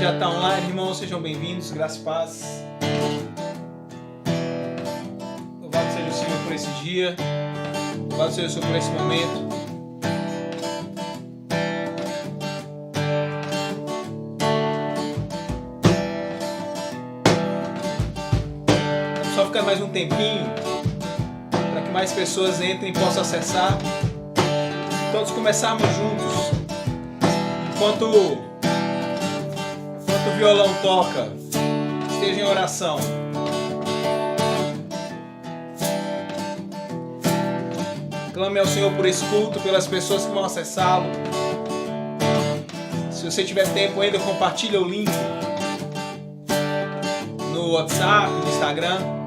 já está online, irmãos, sejam bem-vindos, graça e paz. Louvado seja o Senhor por esse dia, louvado seja o Senhor por esse momento. Só ficar mais um tempinho para que mais pessoas entrem e possam acessar. Todos começarmos juntos. Enquanto o violão toca, esteja em oração. Clame ao Senhor por esse culto, pelas pessoas que vão acessá-lo. Se você tiver tempo ainda, compartilha o link no WhatsApp, no Instagram.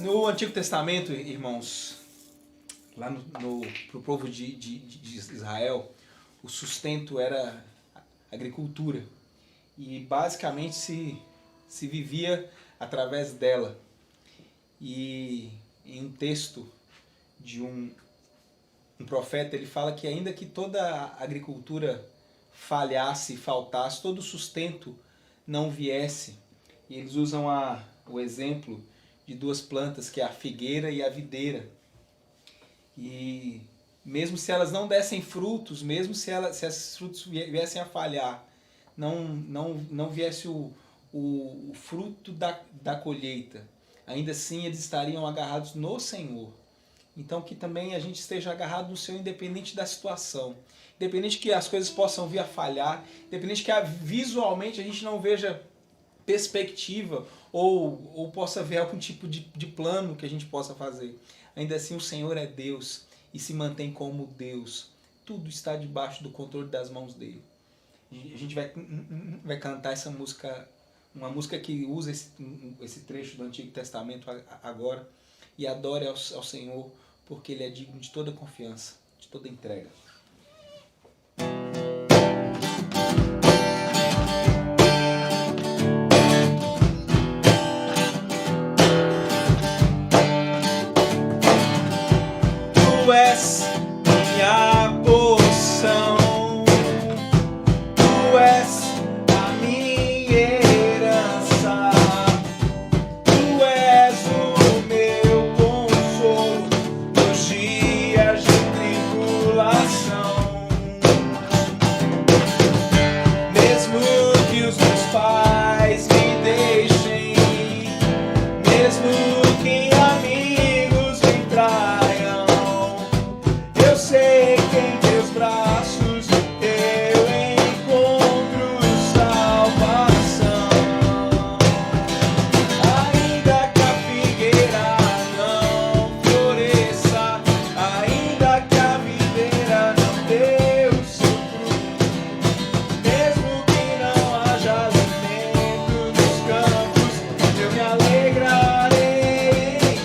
No Antigo Testamento, irmãos, lá pro povo de Israel, o sustento era agricultura e basicamente se vivia através dela. E em um texto de um profeta, ele fala que ainda que toda a agricultura falhasse, faltasse, todo o sustento não viesse, e eles usam o exemplo de duas plantas, que é a figueira e a videira. E mesmo se elas não dessem frutos, mesmo se esses frutos viessem a falhar, não viesse o fruto da colheita, ainda assim eles estariam agarrados no Senhor. Então que também a gente esteja agarrado no Senhor, independente da situação. Independente que as coisas possam vir a falhar, independente que visualmente a gente não veja perspectiva ou possa ver algum tipo de plano que a gente possa fazer. Ainda assim o Senhor é Deus e se mantém como Deus. Tudo está debaixo do controle das mãos dele. A gente vai cantar essa música, uma música que usa esse trecho do Antigo Testamento agora, e adore ao Senhor, porque ele é digno de toda confiança, de toda entrega. Tu és minha porção, tu és a minha herança, tu és o meu consolo nos dias de tribulação. Mesmo que os meus pais me deixem, mesmo que amigos me traiam, eu sei que em teus braços eu encontro salvação. Ainda que a figueira não floresça, ainda que a videira não dê o seu fruto, mesmo que não haja alimento nos campos, eu me alegrarei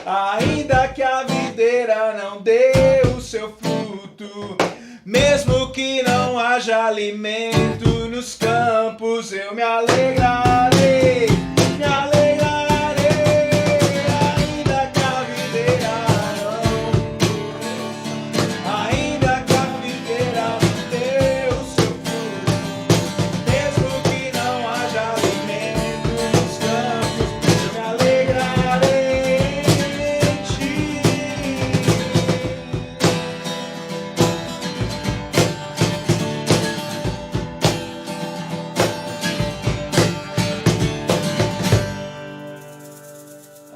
Ainda que a videira não dê o seu fruto, mesmo que não haja alimento nos campos, eu me alegrarei, me alegrarei. Ainda que a videira ainda que a videira não dê o seu fruto, mesmo que não haja alimento nos campos, eu me alegrarei em ti.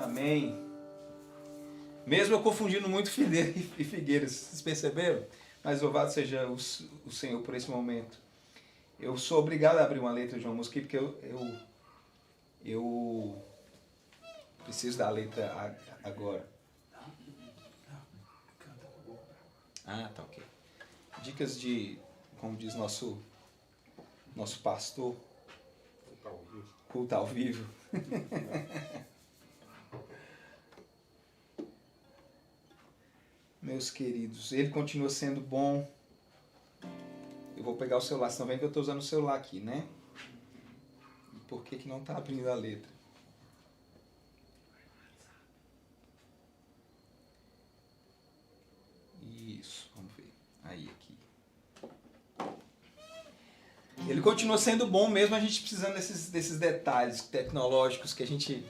Amém. Mesmo eu confundindo muito fileira e figueira, vocês perceberam? Mas louvado seja o Senhor por esse momento. Eu sou obrigado a abrir uma letra de uma música porque eu preciso da letra agora. Ah, tá ok. Dicas de, como diz nosso pastor, culto ao vivo. Meus queridos, ele continua sendo bom. Eu vou pegar o celular, vocês estão vendo que eu estou usando o celular aqui, né? Por que não está abrindo a letra? Isso, vamos ver. Aí, aqui. Ele continua sendo bom mesmo a gente precisando desses detalhes tecnológicos que a gente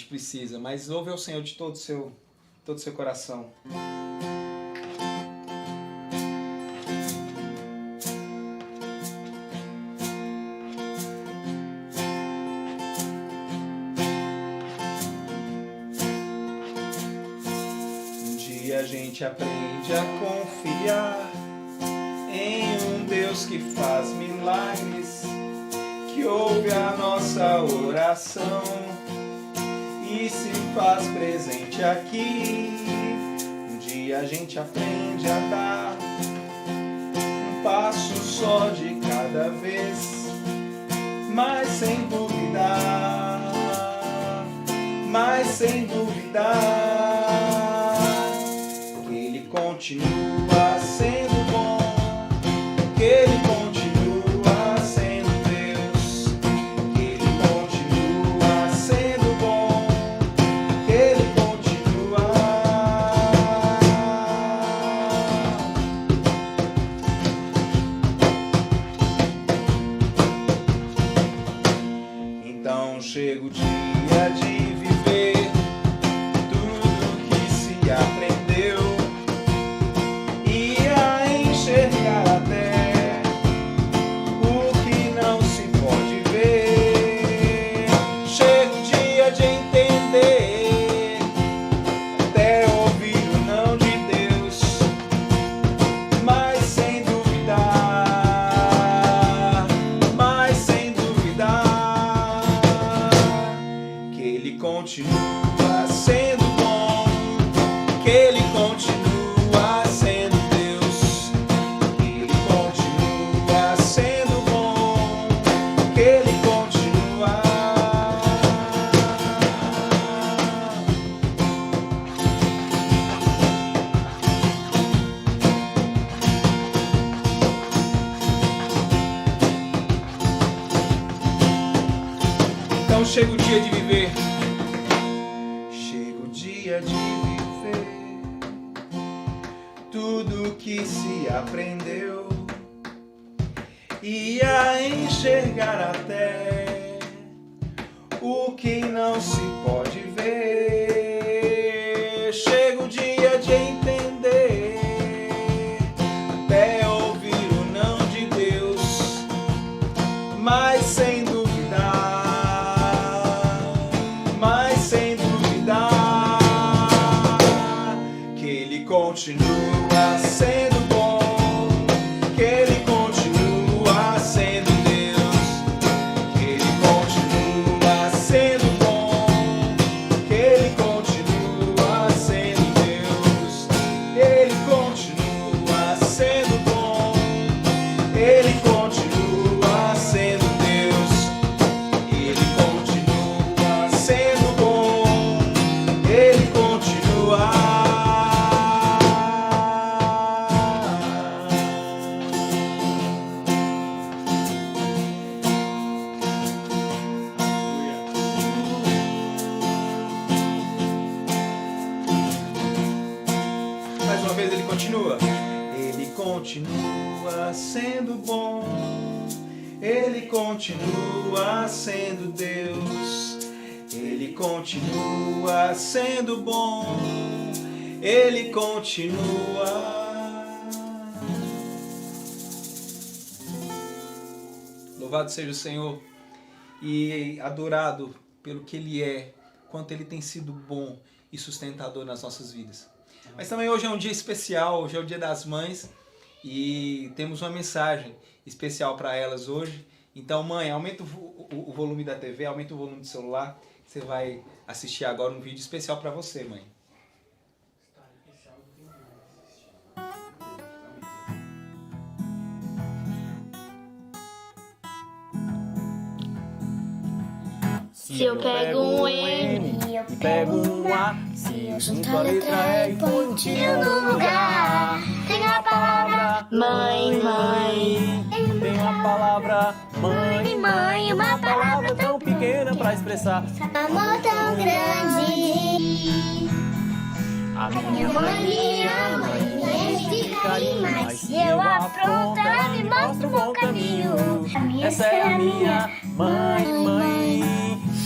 precisa. Mas louve ao Senhor de todo o seu coração. Um dia a gente aprende a confiar em um Deus que faz milagres, que ouve a nossa oração e se faz presente aqui. Um dia a gente aprende a dar um passo só de cada vez, mas sem duvidar, que Ele continua sendo bom, que Ele continua sendo Deus, que Ele continua sendo bom, que Ele continua. Então chega o dia de viver tudo que se aprendeu e a enxergar até o que não se pode ver. Chega o dia de entender, até ouvir o não de Deus, mas sem duvidar, que Ele continua sendo bom, que Ele continua sendo Deus, que Ele continua sendo bom, que Ele continua. Então chega o dia de viver. Chega o dia de viver tudo que se aprendeu e a enxergar até o que não se pode ver. Chega o dia de entender, até ouvir o não de Deus, mas sem que Ele continua sendo bom, que Ele continua sendo Deus, que Ele continua sendo bom, que Ele continua sendo Deus, Ele continua sendo bom, Ele continua sendo Deus, Ele continua sendo bom, Ele continua sendo bom. Ele continua sendo Deus. Ele continua sendo bom. Ele continua. Louvado seja o Senhor e adorado pelo que Ele é, quanto Ele tem sido bom e sustentador nas nossas vidas. Mas também hoje é um dia especial, hoje é o Dia das Mães e temos uma mensagem especial para elas hoje. Então, mãe, aumenta o volume da TV, aumenta o volume do celular. Você vai assistir agora um vídeo especial para você, mãe. Se eu pego um M e eu pego um A, se eu junto a letra E e ponho um tio no lugar, tem a palavra mãe, mãe. Tem a palavra mãe, Mãe, uma palavra tão pequena pra expressar amor tão grande. a Minha mãe me ama e me enche de carinho, mas se eu apronto, ela me mostra um bom caminho. Essa é a minha mãe, mãe.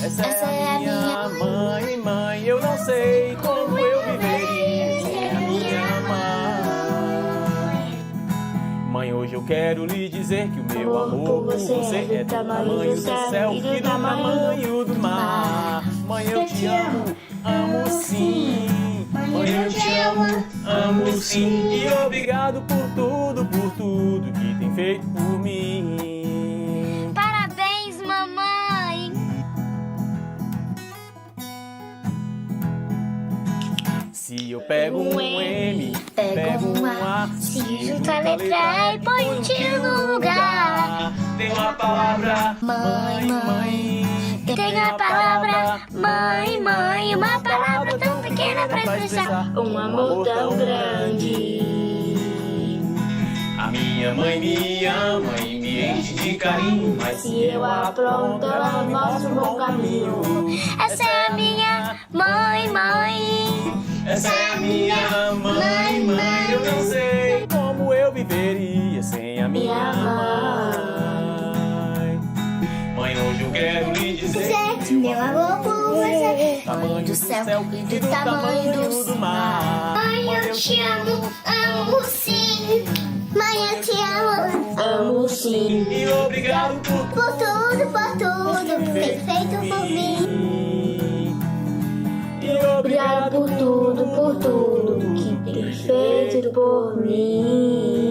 Essa é a minha mãe, mãe. Eu não sei como eu viveria sem a minha mãe. Mãe, hoje eu quero lhe dizer que o meu amor por você é do tamanho do céu e do tamanho do mar. Mãe, eu te amo, amo sim. Mãe, eu te amo, amo sim. E obrigado por tudo que tem feito por mim. Parabéns, mamãe. Se eu pego um M, Pego um A, se junta a letra E e põe um tio no lugar. Tem uma palavra Mãe, mãe. Tem a palavra mãe, mãe. Uma palavra tão pequena pra expressar um amor tão grande. A minha mãe me ama e me enche de carinho, mas Se eu apronto, ela me mostra um bom caminho. Essa é a minha mãe, mãe. essa é a minha mãe, mãe. Eu não sei como eu viveria sem a minha mãe. Mãe, hoje eu quero lhe dizer Que meu amor por você é tamanho do céu e do tamanho do mar. Mãe, eu te amo sim. Mãe, eu te amo sim. e obrigado Por tudo que tem feito por mim. E Obrigado por tudo que tem feito por mim.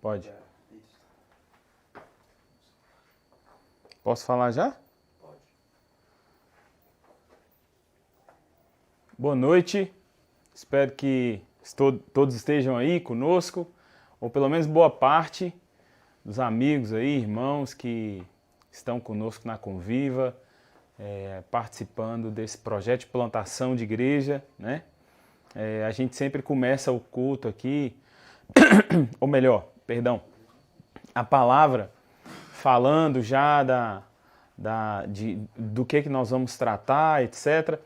Pode. Posso falar já? Pode. Boa noite. Espero que todos estejam aí conosco, ou pelo menos boa parte dos amigos aí, irmãos que estão conosco na Conviva, participando desse projeto de plantação de igreja, né? A gente sempre começa o culto aqui, ou melhor, perdão, a palavra falando já do que nós vamos tratar, etc.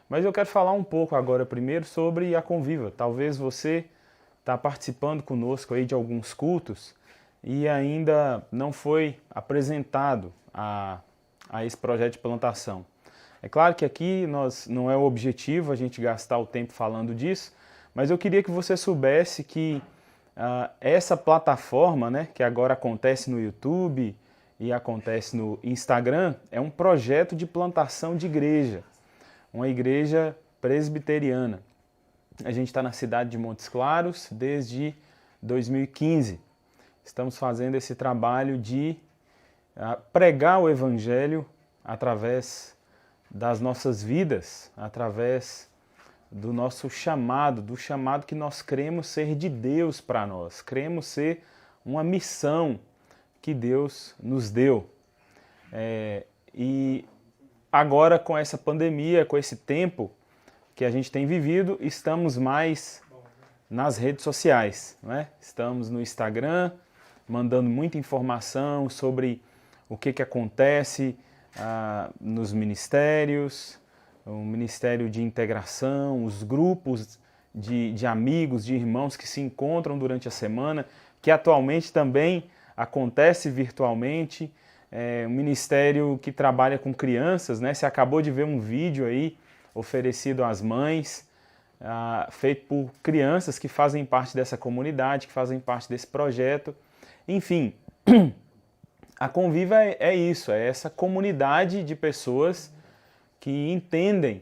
Mas eu quero falar um pouco agora primeiro sobre a Conviva. Talvez você está participando conosco aí de alguns cultos e ainda não foi apresentado a esse projeto de plantação. É claro que aqui não é o objetivo a gente gastar o tempo falando disso, mas eu queria que você soubesse que essa plataforma, né, que agora acontece no YouTube e acontece no Instagram, é um projeto de plantação de igreja, uma igreja presbiteriana. A gente está na cidade de Montes Claros desde 2015. Estamos fazendo esse trabalho de pregar o Evangelho através das nossas vidas, através do nosso chamado, do chamado que nós cremos ser de Deus para nós, cremos ser uma missão que Deus nos deu. E agora, com essa pandemia, com esse tempo que a gente tem vivido, estamos mais nas redes sociais, né? Estamos no Instagram, mandando muita informação sobre o que acontece nos ministérios, o Ministério de Integração, os grupos de amigos, de irmãos que se encontram durante a semana, que atualmente também acontece virtualmente, um ministério que trabalha com crianças, né? Você acabou de ver um vídeo aí oferecido às mães, feito por crianças que fazem parte dessa comunidade, que fazem parte desse projeto. Enfim, a Conviva é isso, é essa comunidade de pessoas que entendem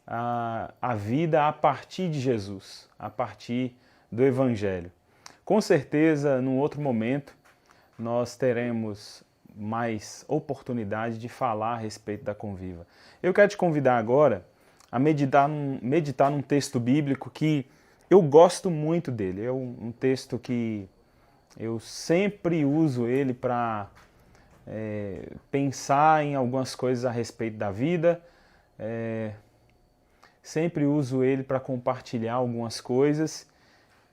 a vida a partir de Jesus, a partir do Evangelho. Com certeza, num outro momento, nós teremos mais oportunidade de falar a respeito da Conviva. Eu quero te convidar agora a meditar num texto bíblico que eu gosto muito dele. É um texto que eu sempre uso ele para pensar em algumas coisas a respeito da vida. Sempre uso ele para compartilhar algumas coisas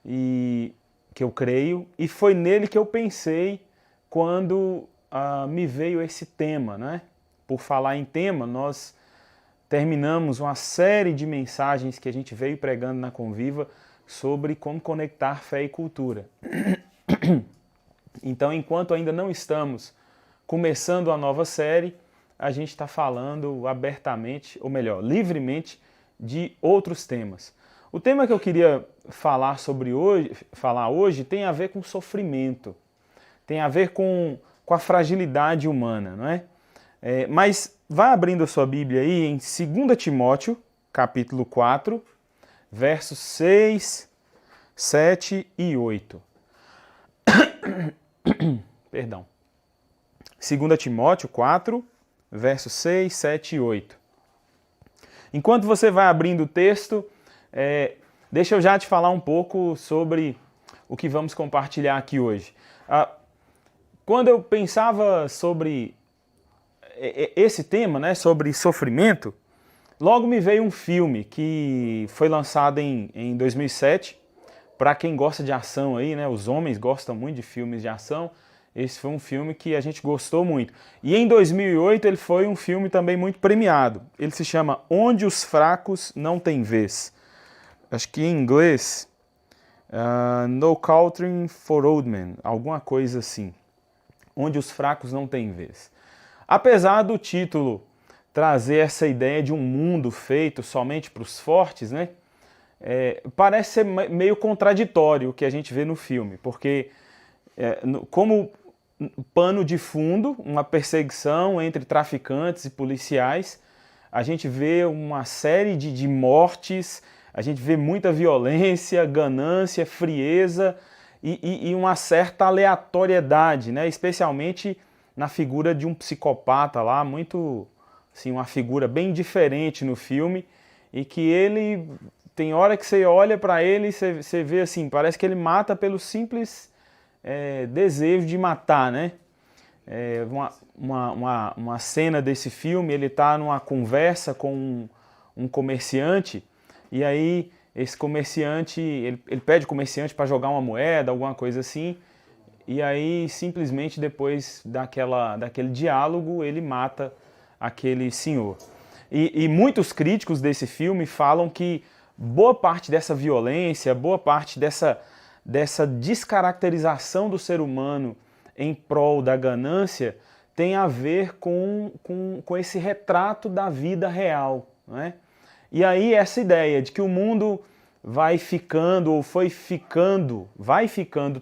que eu creio. E foi nele que eu pensei quando me veio esse tema, né? Por falar em tema, nós terminamos uma série de mensagens que a gente veio pregando na Conviva sobre como conectar fé e cultura. Então, enquanto ainda não estamos começando a nova série, a gente está falando abertamente, ou melhor, livremente, de outros temas. O tema que eu queria falar hoje tem a ver com sofrimento, tem a ver com a fragilidade humana, não é? Mas vai abrindo a sua Bíblia aí em 2 Timóteo, capítulo 4, versos 6, 7 e 8. Perdão. 2 Timóteo 4, versos 6, 7 e 8. Enquanto você vai abrindo o texto, deixa eu já te falar um pouco sobre o que vamos compartilhar aqui hoje. Quando eu pensava sobre esse tema, né, sobre sofrimento, logo me veio um filme que foi lançado em 2007. Para quem gosta de ação aí, né, os homens gostam muito de filmes de ação. Esse foi um filme que a gente gostou muito. E em 2008 ele foi um filme também muito premiado. Ele se chama Onde os Fracos Não Têm Vez. Acho que em inglês, No Country for Old Men, alguma coisa assim. Onde os fracos não têm vez. Apesar do título trazer essa ideia de um mundo feito somente para os fortes, né? Parece ser meio contraditório o que a gente vê no filme, porque como pano de fundo, uma perseguição entre traficantes e policiais, a gente vê uma série de mortes, a gente vê muita violência, ganância, frieza e uma certa aleatoriedade, né? Especialmente na figura de um psicopata lá, muito, assim, uma figura bem diferente no filme, e que ele, tem hora que você olha para ele e você vê assim, parece que ele mata pelo simples desejo de matar, né? Uma cena desse filme, ele está numa conversa com um comerciante, e aí esse comerciante, ele pede o comerciante para jogar uma moeda, alguma coisa assim, e aí simplesmente depois daquele diálogo ele mata aquele senhor. E muitos críticos desse filme falam que boa parte dessa violência, boa parte dessa descaracterização do ser humano em prol da ganância tem a ver com esse retrato da vida real, né? E aí essa ideia de que o mundo vai ficando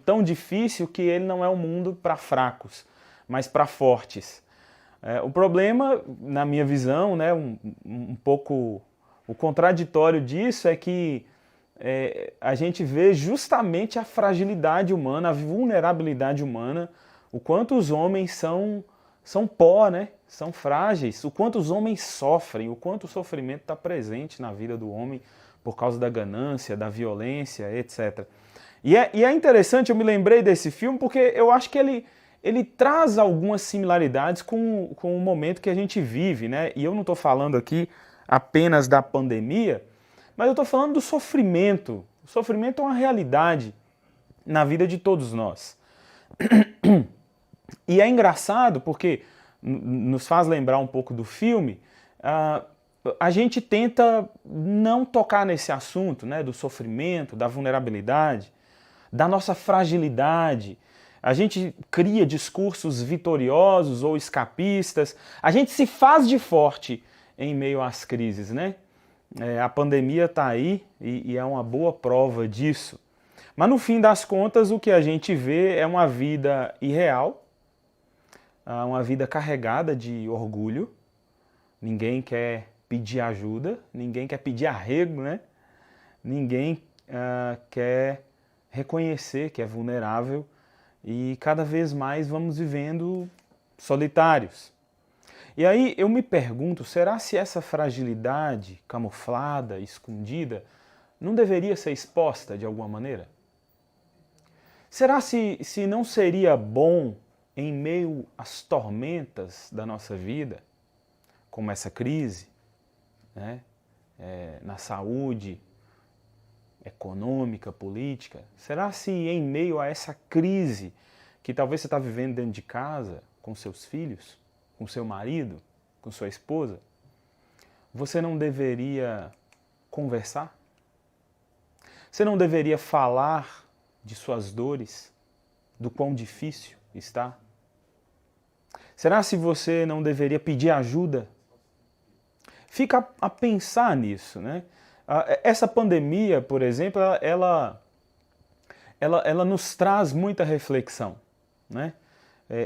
tão difícil que ele não é um mundo para fracos, mas para fortes. O problema, na minha visão, né, um pouco o contraditório disso é que a gente vê justamente a fragilidade humana, a vulnerabilidade humana, o quanto os homens são pó, né? São frágeis. O quanto os homens sofrem, o quanto o sofrimento está presente na vida do homem por causa da ganância, da violência, etc. E é interessante, eu me lembrei desse filme porque eu acho que ele traz algumas similaridades com o momento que a gente vive, né? E eu não estou falando aqui apenas da pandemia, mas eu estou falando do sofrimento. O sofrimento é uma realidade na vida de todos nós. E é engraçado porque nos faz lembrar um pouco do filme, a gente tenta não tocar nesse assunto, né, do sofrimento, da vulnerabilidade, da nossa fragilidade. A gente cria discursos vitoriosos ou escapistas, a gente se faz de forte em meio às crises, né? A pandemia está aí e é uma boa prova disso. Mas no fim das contas, o que a gente vê é uma vida irreal, uma vida carregada de orgulho. Ninguém quer pedir ajuda, ninguém quer pedir arrego, né? Ninguém quer reconhecer que é vulnerável e cada vez mais vamos vivendo solitários. E aí eu me pergunto, será se essa fragilidade camuflada, escondida, não deveria ser exposta de alguma maneira? Será se não seria bom, em meio às tormentas da nossa vida, como essa crise, né? Na saúde econômica, política, será se em meio a essa crise que talvez você está vivendo dentro de casa, com seus filhos, com seu marido, com sua esposa, você não deveria conversar? Você não deveria falar de suas dores, do quão difícil está? Será se você não deveria pedir ajuda? Fica a pensar nisso, né? Essa pandemia, por exemplo, ela nos traz muita reflexão, né?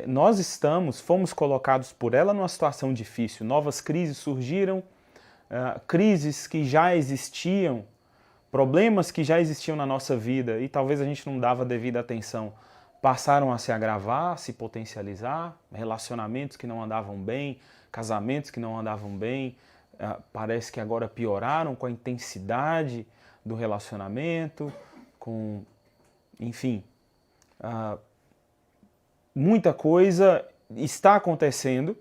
Nós fomos colocados por ela numa situação difícil. Novas crises surgiram, crises que já existiam, problemas que já existiam na nossa vida e talvez a gente não dava devida atenção, passaram a se agravar, se potencializar, relacionamentos que não andavam bem, casamentos que não andavam bem, parece que agora pioraram com a intensidade do relacionamento, enfim, muita coisa está acontecendo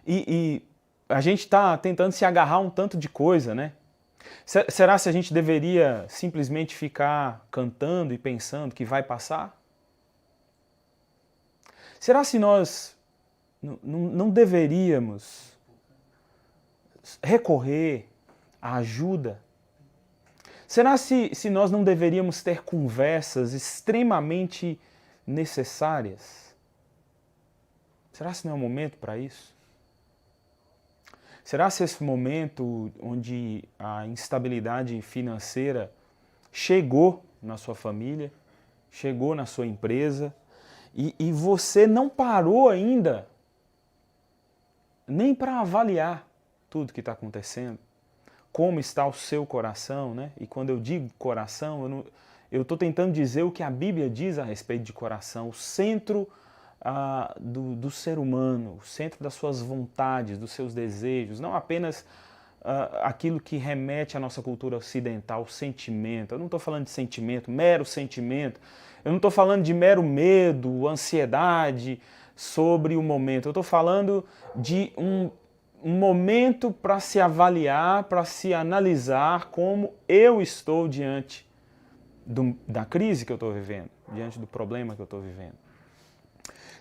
e a gente está tentando se agarrar um tanto de coisa, né? Será se a gente deveria simplesmente ficar cantando e pensando que vai passar? Será se nós não deveríamos recorrer à ajuda? Será se nós não deveríamos ter conversas extremamente necessárias? Será se não é o momento para isso? Será se esse momento onde a instabilidade financeira chegou na sua família, chegou na sua empresa, e você não parou ainda nem para avaliar tudo que está acontecendo, como está o seu coração, né? E quando eu digo coração, eu estou tentando dizer o que a Bíblia diz a respeito de coração, o centro do ser humano, o centro das suas vontades, dos seus desejos, não apenas aquilo que remete à nossa cultura ocidental, o sentimento. Eu não estou falando de sentimento, mero sentimento. Eu não estou falando de mero medo, ansiedade sobre o momento. Eu estou falando de um momento para se avaliar, para se analisar como eu estou diante da crise que eu estou vivendo, diante do problema que eu estou vivendo.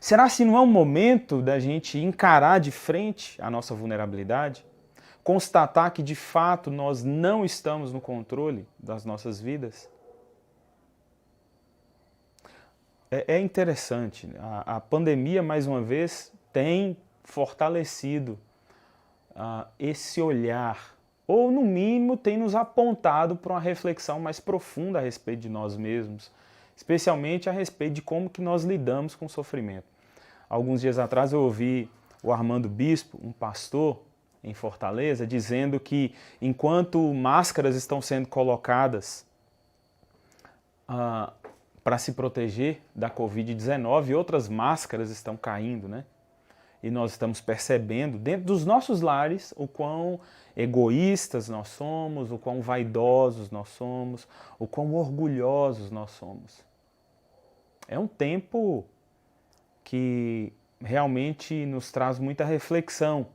Será se não é um momento da gente encarar de frente a nossa vulnerabilidade? Constatar que de fato nós não estamos no controle das nossas vidas? É interessante, a pandemia mais uma vez tem fortalecido esse olhar, ou no mínimo tem nos apontado para uma reflexão mais profunda a respeito de nós mesmos, especialmente a respeito de como que nós lidamos com o sofrimento. Alguns dias atrás eu ouvi o Armando Bispo, um pastor em Fortaleza, dizendo que enquanto máscaras estão sendo colocadas para se proteger da Covid-19, outras máscaras estão caindo, né? e nós estamos percebendo dentro dos nossos lares o quão egoístas nós somos, o quão vaidosos nós somos, o quão orgulhosos nós somos. É um tempo que realmente nos traz muita reflexão.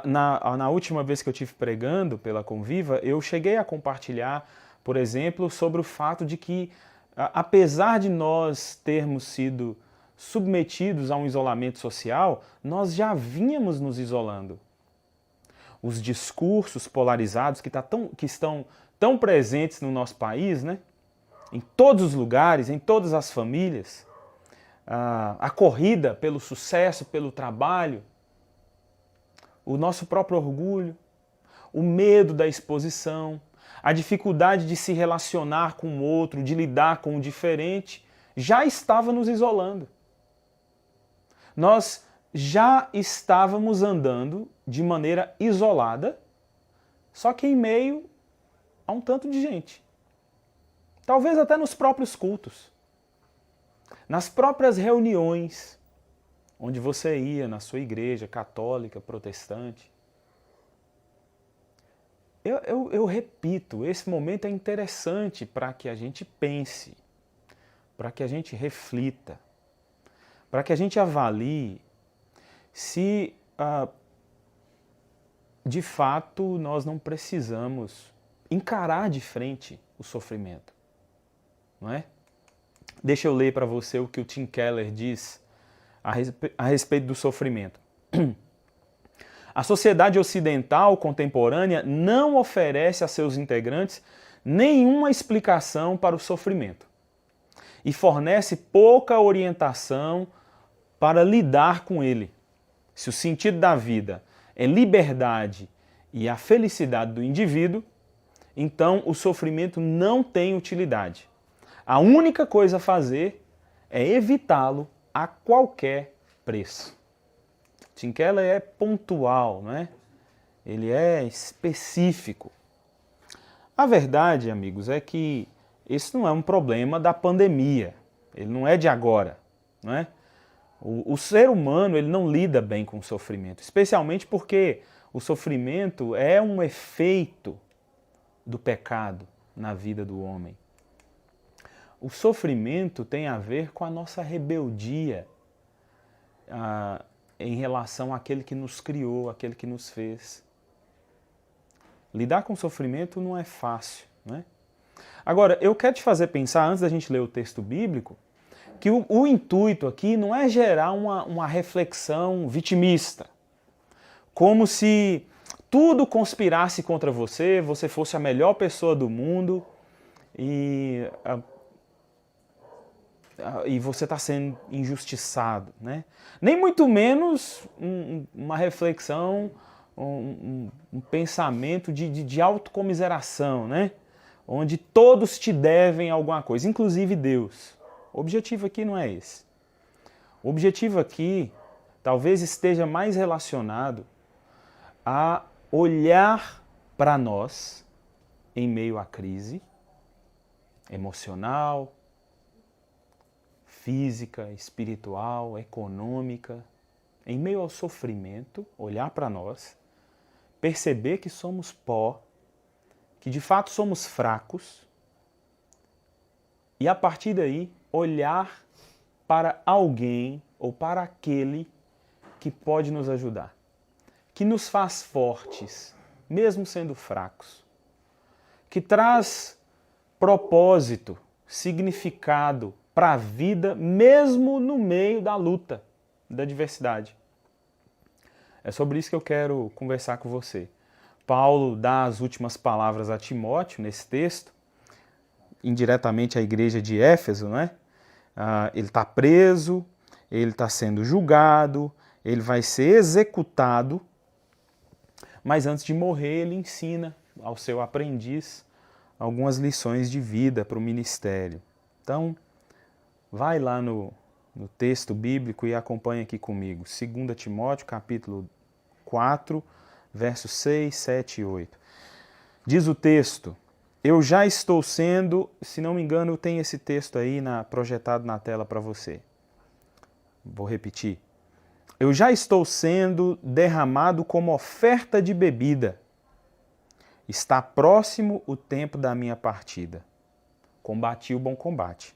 Na última vez que eu estive pregando pela Conviva, eu cheguei a compartilhar, por exemplo, sobre o fato de que, apesar de nós termos sido submetidos a um isolamento social, nós já vínhamos nos isolando. Os discursos polarizados que estão tão presentes no nosso país, né? Em todos os lugares, em todas as famílias, a corrida pelo sucesso, pelo trabalho, o nosso próprio orgulho, o medo da exposição, a dificuldade de se relacionar com o outro, de lidar com o diferente, já estava nos isolando. Nós já estávamos andando de maneira isolada, só que em meio a um tanto de gente. Talvez até nos próprios cultos, nas próprias reuniões, onde você ia na sua igreja católica, protestante. Eu repito, esse momento é interessante para que a gente pense, para que a gente reflita, para que a gente avalie se de fato nós não precisamos encarar de frente o sofrimento, não é? Deixa eu ler para você o que o Tim Keller diz a respeito do sofrimento. A sociedade ocidental contemporânea não oferece a seus integrantes nenhuma explicação para o sofrimento e fornece pouca orientação para lidar com ele. Se o sentido da vida é liberdade e a felicidade do indivíduo, então o sofrimento não tem utilidade. A única coisa a fazer é evitá-lo a qualquer preço. Tim Keller é pontual, não é? Ele é específico. A verdade, amigos, é que esse não é um problema da pandemia. Ele não é de agora, não é? O ser humano ele não lida bem com o sofrimento, especialmente porque o sofrimento é um efeito do pecado na vida do homem. O sofrimento tem a ver com a nossa rebeldia em relação àquele que nos criou, àquele que nos fez. Lidar com o sofrimento não é fácil, né? Agora, eu quero te fazer pensar, antes da gente ler o texto bíblico, que o intuito aqui não é gerar uma reflexão vitimista, como se tudo conspirasse contra você, você fosse a melhor pessoa do mundo e você está sendo injustiçado, né? Nem muito menos uma reflexão, um pensamento de autocomiseração, né? Onde todos te devem alguma coisa, inclusive Deus. O objetivo aqui não é esse. O objetivo aqui talvez esteja mais relacionado a olhar para nós em meio à crise emocional, física, espiritual, econômica, em meio ao sofrimento, olhar para nós, perceber que somos pó, que de fato somos fracos, e a partir daí olhar para alguém ou para aquele que pode nos ajudar, que nos faz fortes, mesmo sendo fracos, que traz propósito, significado para a vida, mesmo no meio da luta, da adversidade. É sobre isso que eu quero conversar com você. Paulo dá as últimas palavras a Timóteo nesse texto, indiretamente à igreja de Éfeso, né? Ele está preso, ele está sendo julgado, ele vai ser executado, mas antes de morrer ele ensina ao seu aprendiz algumas lições de vida para o ministério. Então, vai lá no texto bíblico e acompanha aqui comigo. 2 Timóteo, capítulo 4, versos 6, 7 e 8. Diz o texto: eu já estou sendo, se não me engano, tem esse texto aí projetado na tela para você. Vou repetir. Eu já estou sendo derramado como oferta de bebida. Está próximo o tempo da minha partida. Combati o bom combate.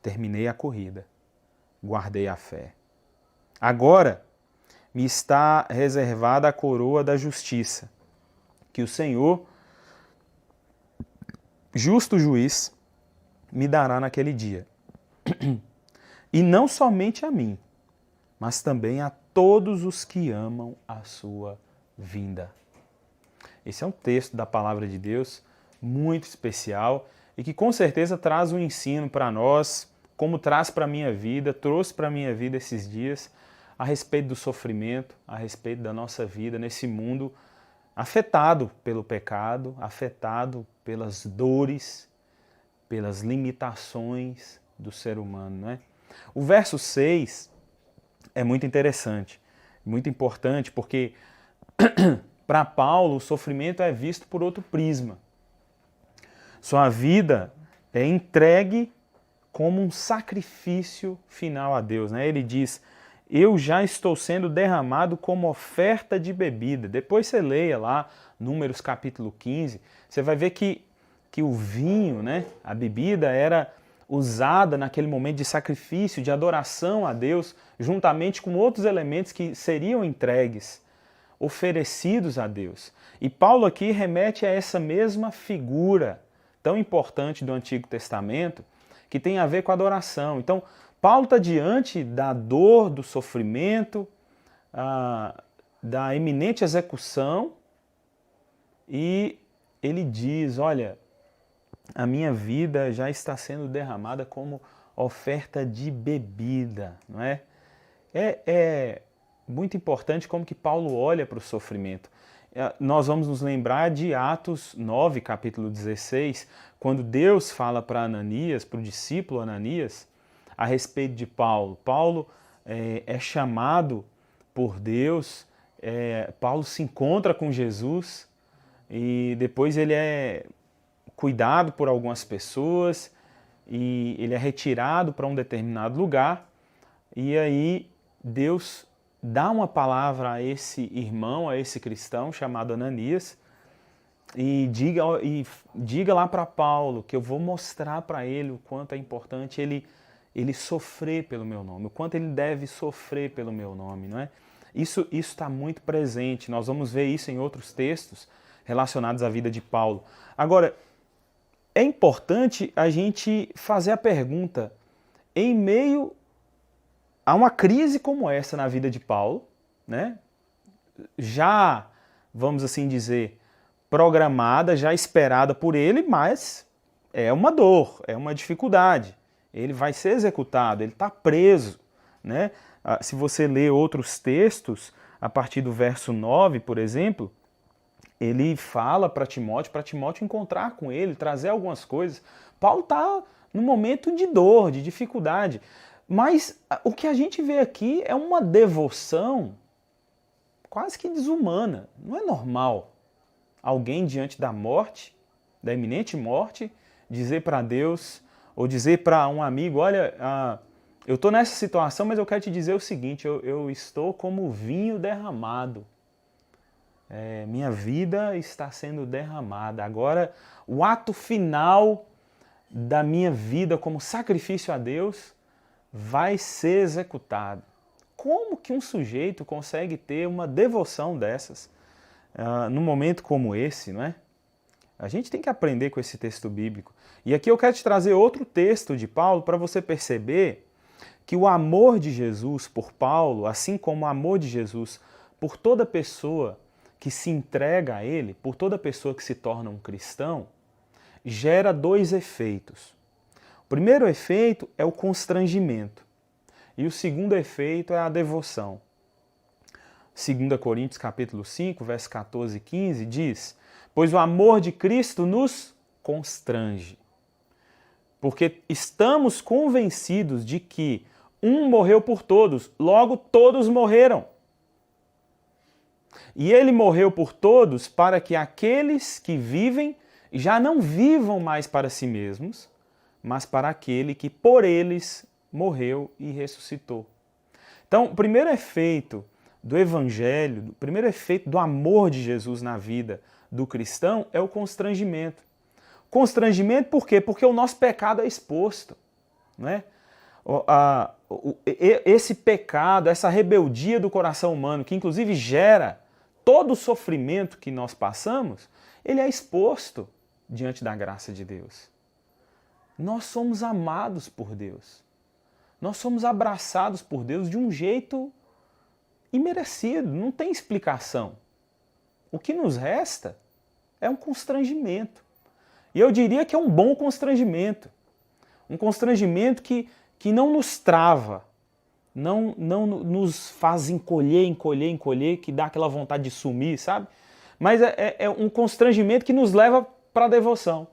Terminei a corrida. Guardei a fé. Agora me está reservada a coroa da justiça, que o Senhor, justo juiz, me dará naquele dia. E não somente a mim, mas também a todos os que amam a sua vinda. Esse é um texto da palavra de Deus muito especial e que com certeza traz um ensino para nós, como traz para a minha vida, trouxe para a minha vida esses dias, a respeito do sofrimento, a respeito da nossa vida nesse mundo afetado pelo pecado, afetado pelas dores, pelas limitações do ser humano, né? O verso 6 é muito interessante, muito importante, porque para Paulo o sofrimento é visto por outro prisma. Sua vida é entregue como um sacrifício final a Deus, né? Ele diz: eu já estou sendo derramado como oferta de bebida. Depois você leia lá, Números capítulo 15, você vai ver que o vinho, né, a bebida, era usada naquele momento de sacrifício, de adoração a Deus, juntamente com outros elementos que seriam entregues, oferecidos a Deus. E Paulo aqui remete a essa mesma figura tão importante do Antigo Testamento, que tem a ver com a adoração. Então, Paulo está diante da dor, do sofrimento, da iminente execução, e ele diz: olha, a minha vida já está sendo derramada como oferta de bebida, não é? É muito importante como que Paulo olha para o sofrimento. Nós vamos nos lembrar de Atos 9, capítulo 16, quando Deus fala para Ananias, para o discípulo Ananias, a respeito de Paulo. Paulo é chamado por Deus, Paulo se encontra com Jesus e depois ele é cuidado por algumas pessoas e ele é retirado para um determinado lugar, e aí Deus dá uma palavra a esse irmão, a esse cristão chamado Ananias, e diga lá para Paulo que eu vou mostrar para ele o quanto é importante ele sofrer pelo meu nome, o quanto ele deve sofrer pelo meu nome, não é? Isso está muito presente, nós vamos ver isso em outros textos relacionados à vida de Paulo. Agora, é importante a gente fazer a pergunta, em meio a uma crise como essa na vida de Paulo, né? Já, vamos assim dizer, programada, já esperada por ele, mas é uma dor, é uma dificuldade. Ele vai ser executado, ele está preso, né? Se você ler outros textos, a partir do verso 9, por exemplo, ele fala para Timóteo encontrar com ele, trazer algumas coisas. Paulo está num momento de dor, de dificuldade. Mas o que a gente vê aqui é uma devoção quase que desumana. Não é normal alguém diante da morte, da iminente morte, dizer para Deus, ou dizer para um amigo: olha, eu estou nessa situação, mas eu quero te dizer o seguinte, eu estou como vinho derramado. Minha vida está sendo derramada. Agora, o ato final da minha vida como sacrifício a Deus vai ser executado. Como que um sujeito consegue ter uma devoção dessas num momento como esse, não é? A gente tem que aprender com esse texto bíblico. E aqui eu quero te trazer outro texto de Paulo para você perceber que o amor de Jesus por Paulo, assim como o amor de Jesus por toda pessoa que se entrega a ele, por toda pessoa que se torna um cristão, gera dois efeitos. O primeiro efeito é o constrangimento e o segundo efeito é a devoção. 2 Coríntios capítulo 5, versos 14 e 15 diz: pois o amor de Cristo nos constrange, porque estamos convencidos de que um morreu por todos, logo todos morreram. E ele morreu por todos para que aqueles que vivem já não vivam mais para si mesmos, mas para aquele que por eles morreu e ressuscitou. Então, o primeiro efeito do Evangelho, o primeiro efeito do amor de Jesus na vida do cristão é o constrangimento. Constrangimento por quê? Porque o nosso pecado é exposto, né? Esse pecado, essa rebeldia do coração humano, que inclusive gera todo o sofrimento que nós passamos, ele é exposto diante da graça de Deus. Nós somos amados por Deus. Nós somos abraçados por Deus de um jeito imerecido, não tem explicação. O que nos resta é um constrangimento. E eu diria que é um bom constrangimento. Um constrangimento que não nos trava, não nos faz encolher, que dá aquela vontade de sumir, sabe? Mas é um constrangimento que nos leva para a devoção.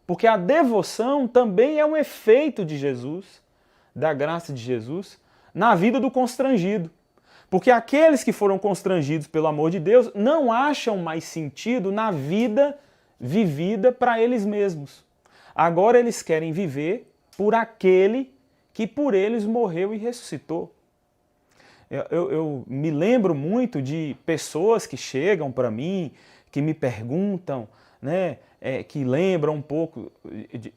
Porque a devoção também é um efeito de Jesus, da graça de Jesus, na vida do constrangido. Porque aqueles que foram constrangidos pelo amor de Deus não acham mais sentido na vida vivida para eles mesmos. Agora eles querem viver por aquele que por eles morreu e ressuscitou. Eu me lembro muito de pessoas que chegam para mim, que me perguntam, né, que lembram um pouco.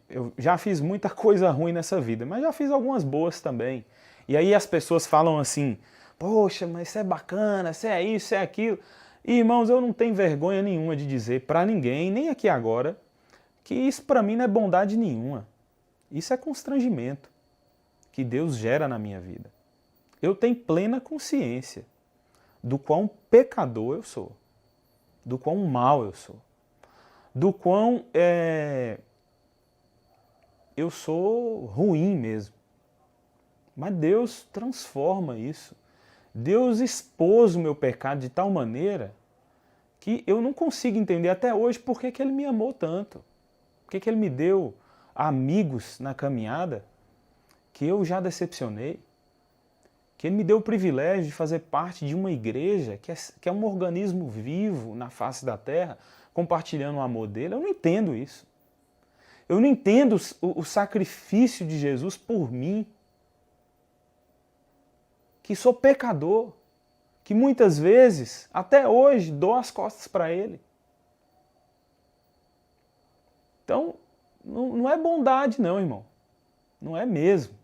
Eu já fiz muita coisa ruim nessa vida, mas já fiz algumas boas também. E aí as pessoas falam assim, poxa, mas isso é bacana, isso é isso, isso é aquilo. E, irmãos, eu não tenho vergonha nenhuma de dizer para ninguém, nem aqui agora, que isso para mim não é bondade nenhuma. Isso é constrangimento que Deus gera na minha vida. Eu tenho plena consciência do quão pecador eu sou, do quão mal eu sou, do quão eu sou ruim mesmo. Mas Deus transforma isso. Deus expôs o meu pecado de tal maneira que eu não consigo entender até hoje por que Ele me amou tanto. Por que Ele me deu amigos na caminhada que eu já decepcionei. Que Ele me deu o privilégio de fazer parte de uma igreja que é um organismo vivo na face da terra, compartilhando o amor dele. Eu não entendo isso. Eu não entendo o sacrifício de Jesus por mim, que sou pecador, que muitas vezes, até hoje, dou as costas para Ele. Então, não é bondade não, irmão. Não é mesmo.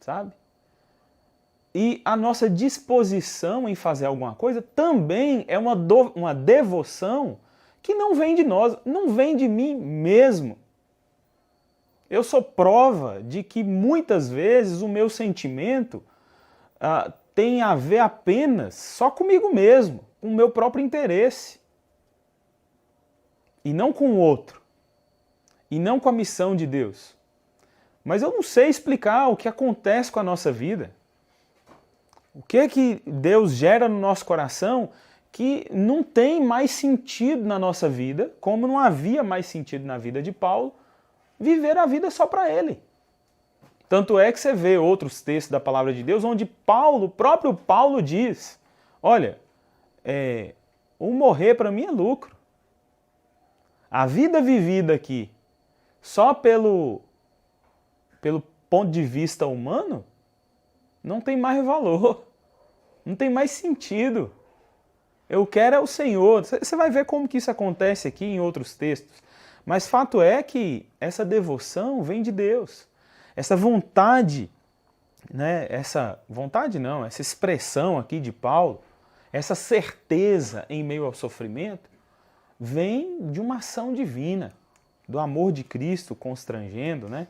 Sabe? E a nossa disposição em fazer alguma coisa também é uma devoção que não vem de nós, não vem de mim mesmo. Eu sou prova de que muitas vezes o meu sentimento tem a ver apenas só comigo mesmo, com o meu próprio interesse. E não com o outro. E não com a missão de Deus. Mas eu não sei explicar o que acontece com a nossa vida. O que é que Deus gera no nosso coração que não tem mais sentido na nossa vida, como não havia mais sentido na vida de Paulo, viver a vida só para Ele. Tanto é que você vê outros textos da palavra de Deus onde o próprio Paulo diz, olha, o morrer para mim é lucro. A vida vivida aqui, só pelo ponto de vista humano, não tem mais valor, não tem mais sentido. Eu quero é o Senhor. Você vai ver como que isso acontece aqui em outros textos. Mas fato é que essa devoção vem de Deus. Essa vontade, né, essa expressão aqui de Paulo, essa certeza em meio ao sofrimento, vem de uma ação divina, do amor de Cristo constrangendo, né?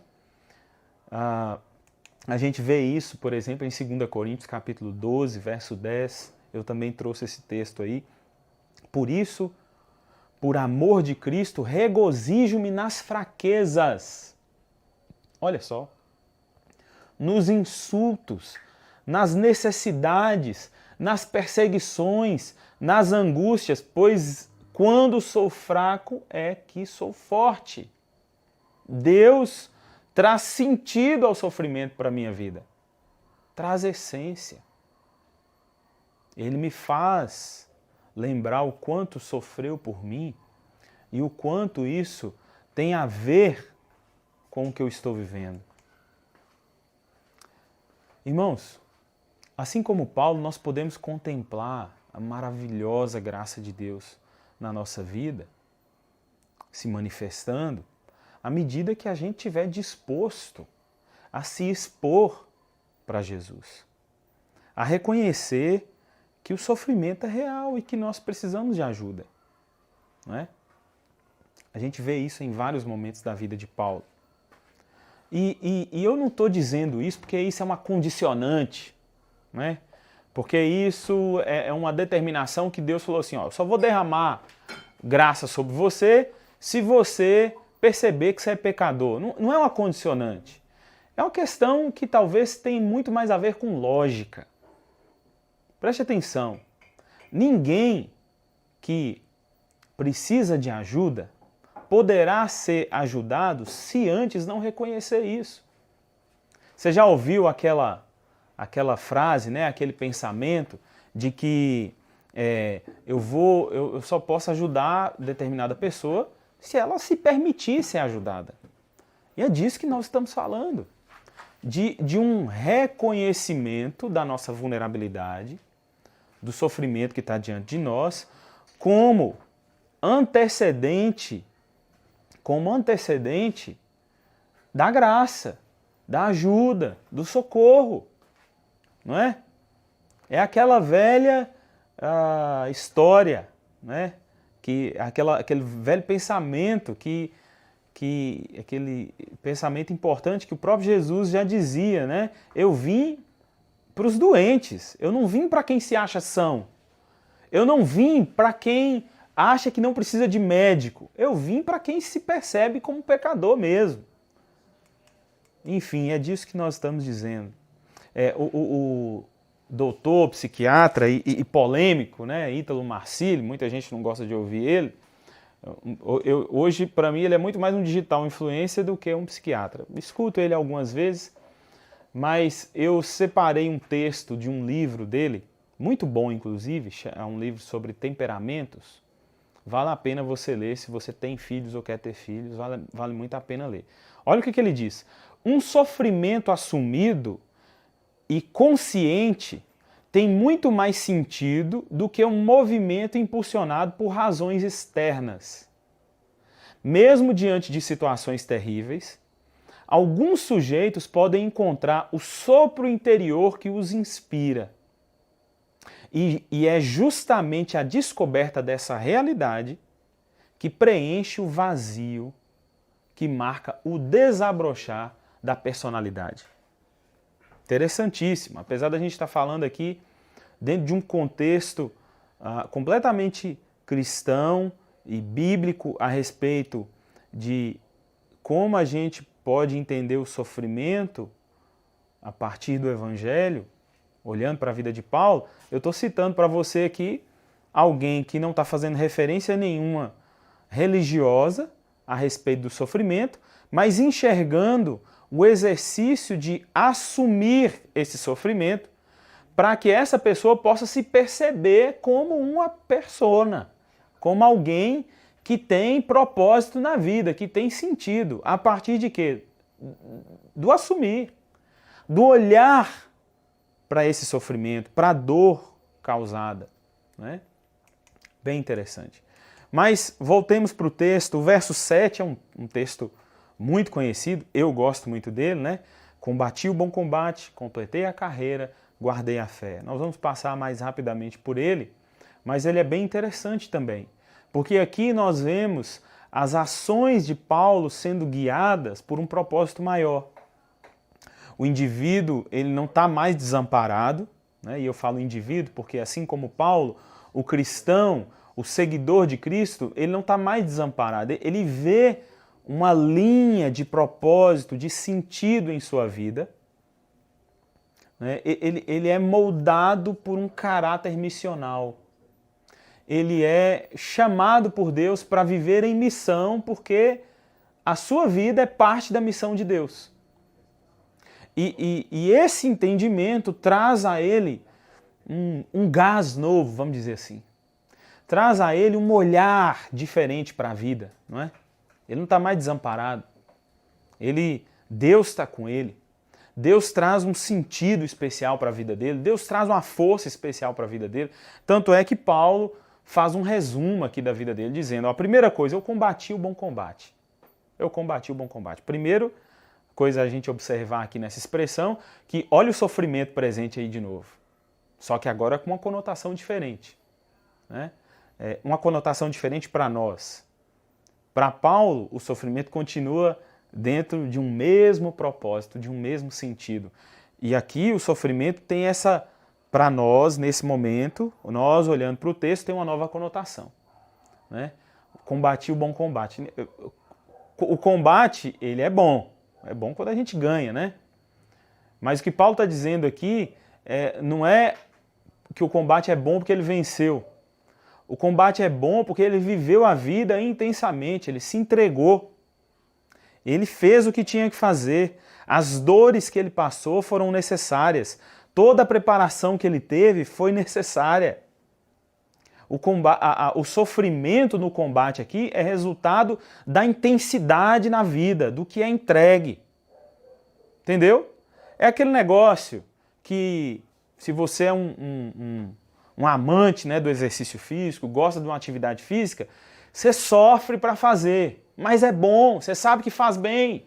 A gente vê isso, por exemplo, em 2 Coríntios capítulo 12, verso 10. Eu também trouxe esse texto aí. Por isso, por amor de Cristo, regozijo-me nas fraquezas. Olha só. Nos insultos, nas necessidades, nas perseguições, nas angústias, pois quando sou fraco é que sou forte. Deus traz sentido ao sofrimento para a minha vida. Traz essência. Ele me faz lembrar o quanto sofreu por mim e o quanto isso tem a ver com o que eu estou vivendo. Irmãos, assim como Paulo, nós podemos contemplar a maravilhosa graça de Deus na nossa vida, se manifestando, à medida que a gente estiver disposto a se expor para Jesus, a reconhecer que o sofrimento é real e que nós precisamos de ajuda, não é? A gente vê isso em vários momentos da vida de Paulo. E eu não estou dizendo isso porque isso é uma condicionante, né? Porque isso é uma determinação que Deus falou assim, ó, eu só vou derramar graça sobre você se você perceber que você é pecador. Não é uma condicionante. É uma questão que talvez tenha muito mais a ver com lógica. Preste atenção. Ninguém que precisa de ajuda poderá ser ajudado se antes não reconhecer isso. Você já ouviu aquela frase, né, aquele pensamento de que eu só posso ajudar determinada pessoa se ela se permitir ser ajudada. E é disso que nós estamos falando. De um reconhecimento da nossa vulnerabilidade, do sofrimento que está diante de nós, como antecedente da graça, da ajuda, do socorro, não é? É aquela velha história, né? Aquele velho pensamento aquele pensamento importante que o próprio Jesus já dizia, né? Eu vim para os doentes, eu não vim para quem se acha são, eu não vim para quem acha que não precisa de médico, eu vim para quem se percebe como pecador mesmo. Enfim, é disso que nós estamos dizendo. O doutor, psiquiatra e polêmico, né, Ítalo Marcilli, muita gente não gosta de ouvir ele. Hoje, para mim, ele é muito mais um digital influencer do que um psiquiatra. Escuto ele algumas vezes, mas eu separei um texto de um livro dele, muito bom inclusive, é um livro sobre temperamentos. Vale a pena você ler, se você tem filhos ou quer ter filhos, vale muito a pena ler. Olha o que ele diz. Um sofrimento assumido e consciente tem muito mais sentido do que um movimento impulsionado por razões externas. Mesmo diante de situações terríveis, alguns sujeitos podem encontrar o sopro interior que os inspira. E é justamente a descoberta dessa realidade que preenche o vazio, que marca o desabrochar da personalidade. Interessantíssimo, apesar da gente estar falando aqui dentro de um contexto completamente cristão e bíblico a respeito de como a gente pode entender o sofrimento a partir do Evangelho, olhando para a vida de Paulo, eu estou citando para você aqui alguém que não está fazendo referência nenhuma religiosa a respeito do sofrimento, mas enxergando o exercício de assumir esse sofrimento para que essa pessoa possa se perceber como uma persona, como alguém que tem propósito na vida, que tem sentido. A partir de quê? Do assumir, do olhar para esse sofrimento, para a dor causada, né? Bem interessante. Mas voltemos para o texto. O verso 7 é um texto muito conhecido, eu gosto muito dele, né? Combati o bom combate, completei a carreira, guardei a fé. Nós vamos passar mais rapidamente por ele, mas ele é bem interessante também, porque aqui nós vemos as ações de Paulo sendo guiadas por um propósito maior. O indivíduo, ele não está mais desamparado, né? E eu falo indivíduo porque assim como Paulo, o cristão, o seguidor de Cristo, ele não está mais desamparado, ele vê uma linha de propósito, de sentido em sua vida, né? Ele é moldado por um caráter missional. Ele é chamado por Deus para viver em missão, porque a sua vida é parte da missão de Deus. E esse entendimento traz a ele um gás novo, vamos dizer assim. Traz a ele um olhar diferente para a vida, não é? Ele não está mais desamparado. Deus está com ele. Deus traz um sentido especial para a vida dele, Deus traz uma força especial para a vida dele. Tanto é que Paulo faz um resumo aqui da vida dele, dizendo, ó, a primeira coisa, eu combati o bom combate. Eu combati o bom combate. Primeiro, coisa a gente observar aqui nessa expressão, que olha o sofrimento presente aí de novo. Só que agora com uma conotação diferente. Né? Uma conotação diferente para nós. Para Paulo, o sofrimento continua dentro de um mesmo propósito, de um mesmo sentido. E aqui o sofrimento tem essa, para nós, nesse momento, nós olhando para o texto, tem uma nova conotação. Né? Combati o bom combate. O combate, ele é bom quando a gente ganha, né? Mas o que Paulo está dizendo aqui não é que o combate é bom porque ele venceu. O combate é bom porque ele viveu a vida intensamente, ele se entregou. Ele fez o que tinha que fazer. As dores que ele passou foram necessárias. Toda a preparação que ele teve foi necessária. O sofrimento no combate aqui é resultado da intensidade na vida, do que é entregue. Entendeu? É aquele negócio que, se você é um amante, né, do exercício físico, gosta de uma atividade física, você sofre para fazer, mas é bom, você sabe que faz bem.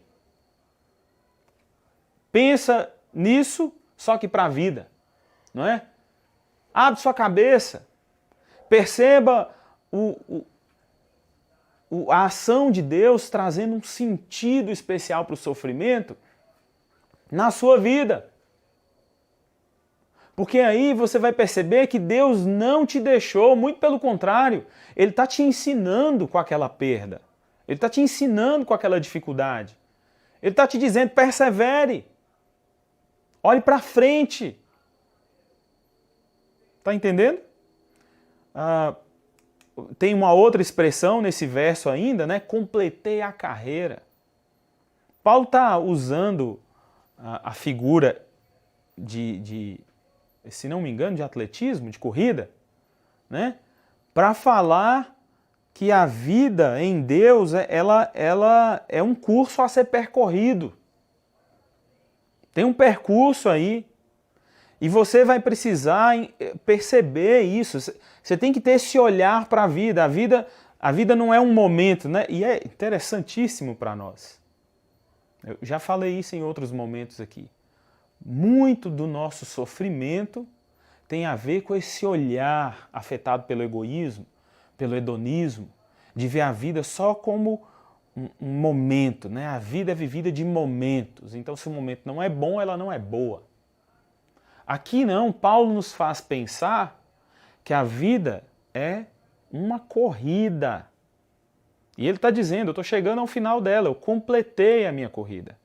Pensa nisso, só que para a vida, não é? Abre sua cabeça, perceba a ação de Deus trazendo um sentido especial para o sofrimento na sua vida. Porque aí você vai perceber que Deus não te deixou, muito pelo contrário, Ele está te ensinando com aquela perda. Ele está te ensinando com aquela dificuldade. Ele está te dizendo, persevere. Olhe para frente. Está entendendo? Tem uma outra expressão nesse verso ainda, né? Completei a carreira. Paulo está usando a figura se não me engano, de atletismo, de corrida, né? Para falar que a vida em Deus, ela é um curso a ser percorrido. Tem um percurso aí. E você vai precisar perceber isso. Você tem que ter esse olhar para a vida. A vida não é um momento, né? E é interessantíssimo para nós. Eu já falei isso em outros momentos aqui. Muito do nosso sofrimento tem a ver com esse olhar afetado pelo egoísmo, pelo hedonismo, de ver a vida só como um momento, né? A vida é vivida de momentos. Então, se o momento não é bom, ela não é boa. Aqui não, Paulo nos faz pensar que a vida é uma corrida. E ele está dizendo, eu estou chegando ao final dela, eu completei a minha corrida.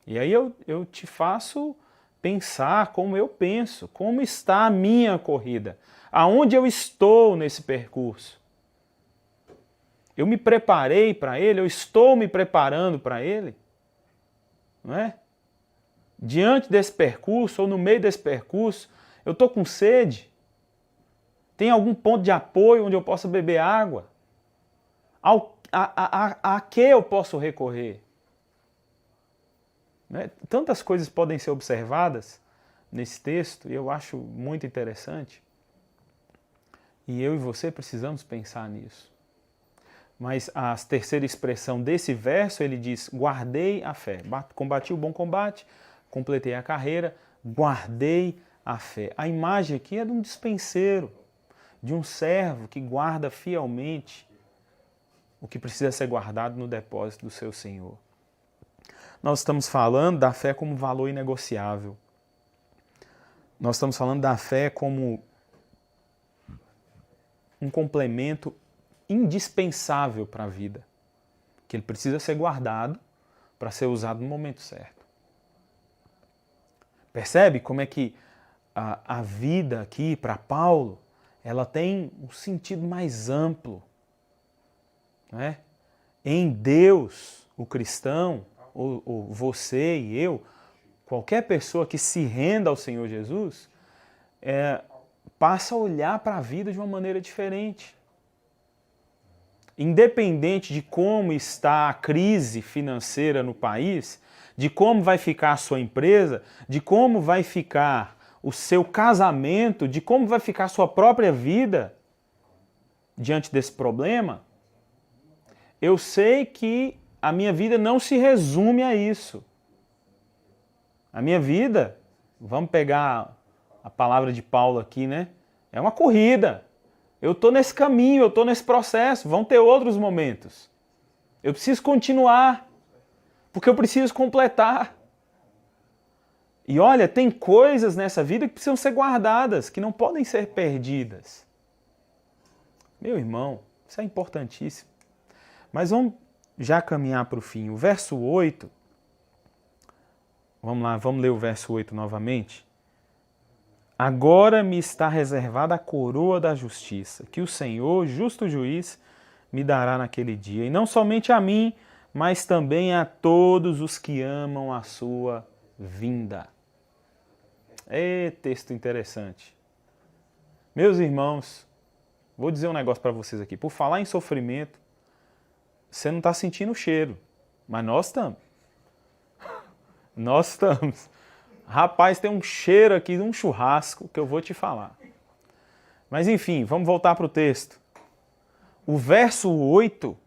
E aí eu te faço pensar como eu penso, como está a minha corrida, aonde eu estou nesse percurso. Eu me preparei para ele, eu estou me preparando para ele, não é? Diante desse percurso, ou no meio desse percurso, eu estou com sede? Tem algum ponto de apoio onde eu possa beber água? A que eu posso recorrer? Né? Tantas coisas podem ser observadas nesse texto, e eu acho muito interessante. E eu e você precisamos pensar nisso. Mas a terceira expressão desse verso, ele diz, guardei a fé. Combati o bom combate, completei a carreira, guardei a fé. A imagem aqui é de um dispenseiro, de um servo que guarda fielmente o que precisa ser guardado no depósito do seu Senhor. Nós estamos falando da fé como valor inegociável. Nós estamos falando da fé como um complemento indispensável para a vida, que ele precisa ser guardado para ser usado no momento certo. Percebe como é que a vida aqui, para Paulo, ela tem um sentido mais amplo. Não é? Em Deus, o cristão, ou você e eu, qualquer pessoa que se renda ao Senhor Jesus, passa a olhar para a vida de uma maneira diferente. independente de como está a crise financeira no país, de como vai ficar a sua empresa, de como vai ficar o seu casamento, de como vai ficar a sua própria vida diante desse problema, eu sei que a minha vida não se resume a isso. A minha vida, vamos pegar a palavra de Paulo aqui, né? É uma corrida. Eu estou nesse caminho, eu estou nesse processo, vão ter outros momentos. Eu preciso continuar, porque eu preciso completar. E olha, tem coisas nessa vida que precisam ser guardadas, que não podem ser perdidas. Meu irmão, isso é importantíssimo. Mas vamos já caminhar para o fim. O verso 8, vamos lá, vamos ler o verso 8 novamente. Agora me está reservada a coroa da justiça, que o Senhor, justo juiz, me dará naquele dia. E não somente a mim, mas também a todos os que amam a sua vinda. Texto interessante. Meus irmãos, vou dizer um negócio para vocês aqui. Por falar em sofrimento, você não está sentindo o cheiro, mas nós estamos. Nós estamos. Rapaz, tem um cheiro aqui de um churrasco que eu vou te falar. Mas enfim, vamos voltar para o texto. O verso 8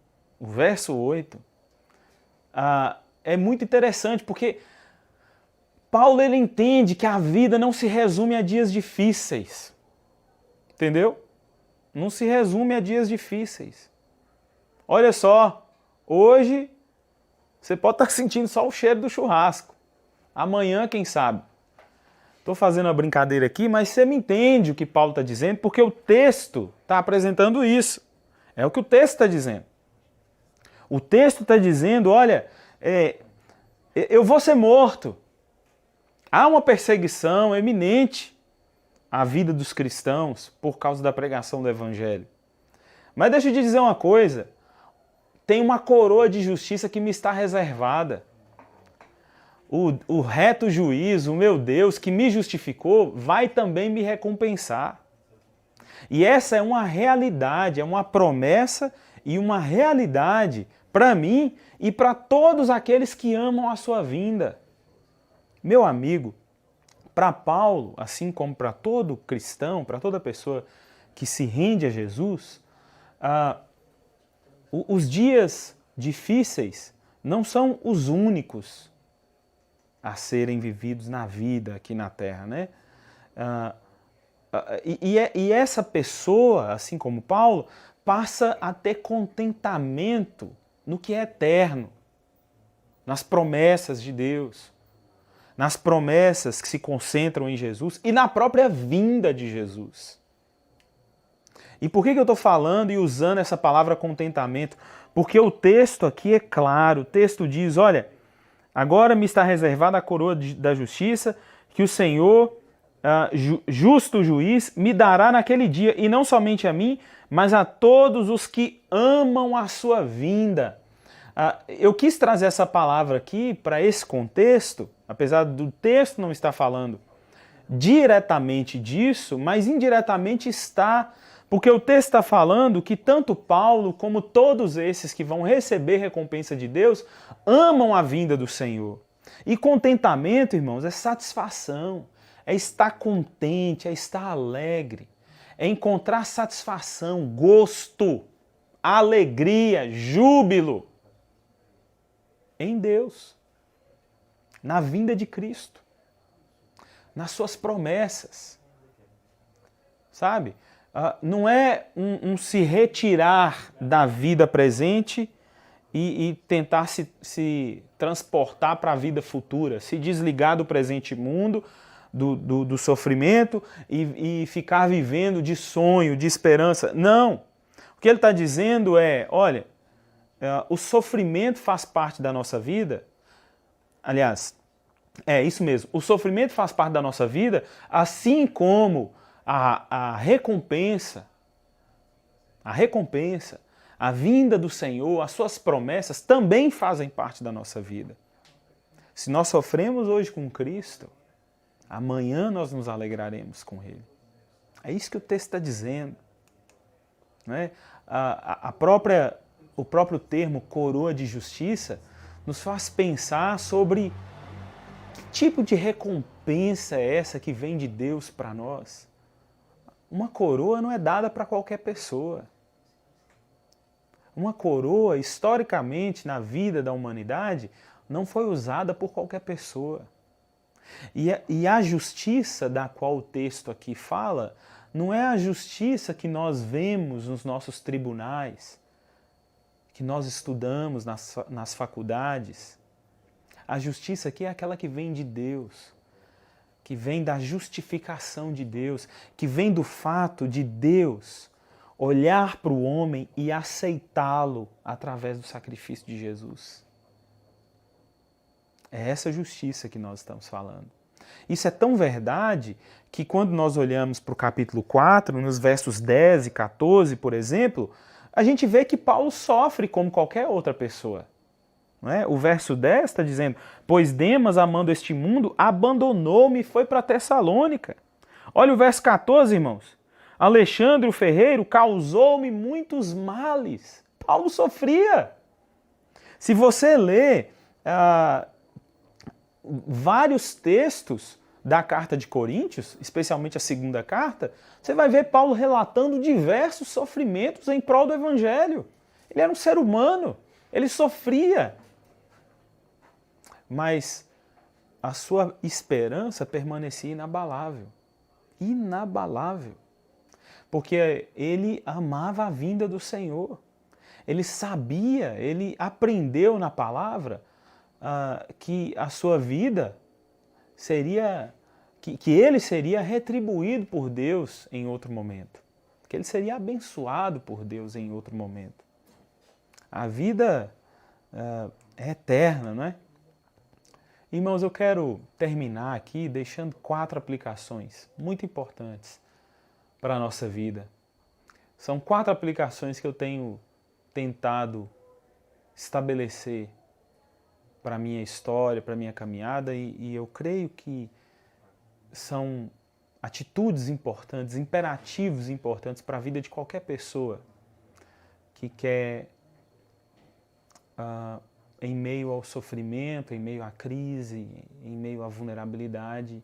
é muito interessante, porque Paulo ele entende que a vida não se resume a dias difíceis. Entendeu? Não se resume a dias difíceis. Olha só, hoje você pode estar sentindo só o cheiro do churrasco. Amanhã, quem sabe? Estou fazendo uma brincadeira aqui, mas você me entende o que Paulo está dizendo, porque o texto está apresentando isso. É o que o texto está dizendo. O texto está dizendo, olha, eu vou ser morto. Há uma perseguição eminente à vida dos cristãos por causa da pregação do Evangelho. Mas deixa eu te dizer uma coisa, tem uma coroa de justiça que me está reservada. O reto juiz, o meu Deus, que me justificou, vai também me recompensar. E essa é uma realidade, é uma promessa e uma realidade para mim e para todos aqueles que amam a sua vinda. Meu amigo, para Paulo, assim como para todo cristão, para toda pessoa que se rende a Jesus, os dias difíceis não são os únicos a serem vividos na vida aqui na Terra, né? E essa pessoa, assim como Paulo, passa a ter contentamento no que é eterno, nas promessas de Deus, nas promessas que se concentram em Jesus e na própria vinda de Jesus. E por que eu estou falando e usando essa palavra contentamento? Porque o texto aqui é claro, o texto diz, olha, agora me está reservada a coroa da justiça, que o Senhor, justo juiz, me dará naquele dia, e não somente a mim, mas a todos os que amam a sua vinda. Eu quis trazer essa palavra aqui para esse contexto, apesar do texto não estar falando diretamente disso, mas indiretamente está, porque o texto está falando que tanto Paulo como todos esses que vão receber recompensa de Deus amam a vinda do Senhor. E contentamento, irmãos, é satisfação, é estar contente, é estar alegre, é encontrar satisfação, gosto, alegria, júbilo em Deus, na vinda de Cristo, nas suas promessas, sabe? Não é um se retirar da vida presente e tentar se transportar para a vida futura, se desligar do presente mundo, do sofrimento e ficar vivendo de sonho, de esperança. Não! O que ele está dizendo é, olha, o sofrimento faz parte da nossa vida. Aliás, é isso mesmo, o sofrimento faz parte da nossa vida, assim como a recompensa, a vinda do Senhor, as suas promessas também fazem parte da nossa vida. Se nós sofremos hoje com Cristo, amanhã nós nos alegraremos com Ele. É isso que o texto está dizendo. Né? A própria o próprio termo coroa de justiça nos faz pensar sobre que tipo de recompensa é essa que vem de Deus para nós. Uma coroa não é dada para qualquer pessoa. Uma coroa, historicamente, na vida da humanidade, não foi usada por qualquer pessoa. E a justiça da qual o texto aqui fala, não é a justiça que nós vemos nos nossos tribunais, que nós estudamos nas faculdades. A justiça aqui é aquela que vem de Deus, que vem da justificação de Deus, que vem do fato de Deus olhar para o homem e aceitá-lo através do sacrifício de Jesus. É essa justiça que nós estamos falando. Isso é tão verdade que quando nós olhamos para o capítulo 4, nos versos 10 e 14, por exemplo, a gente vê que Paulo sofre como qualquer outra pessoa. Não é? O verso 10 está dizendo, pois Demas, amando este mundo, abandonou-me e foi para Tessalônica. Olha o verso 14, irmãos. Alexandre o ferreiro causou-me muitos males. Paulo sofria. Se você lê vários textos da carta de Coríntios, especialmente a segunda carta, você vai ver Paulo relatando diversos sofrimentos em prol do evangelho. Ele era um ser humano, ele sofria. Mas a sua esperança permanecia inabalável. Inabalável. Porque ele amava a vinda do Senhor. Ele sabia, ele aprendeu na palavra que a sua vida seria, que ele seria retribuído por Deus em outro momento. Que ele seria abençoado por Deus em outro momento. A vida é eterna, não é? Irmãos, eu quero terminar aqui deixando 4 aplicações muito importantes para a nossa vida. São 4 aplicações que eu tenho tentado estabelecer para a minha história, para a minha caminhada, e eu creio que são atitudes importantes, imperativos importantes para a vida de qualquer pessoa que quer, em meio ao sofrimento, em meio à crise, em meio à vulnerabilidade,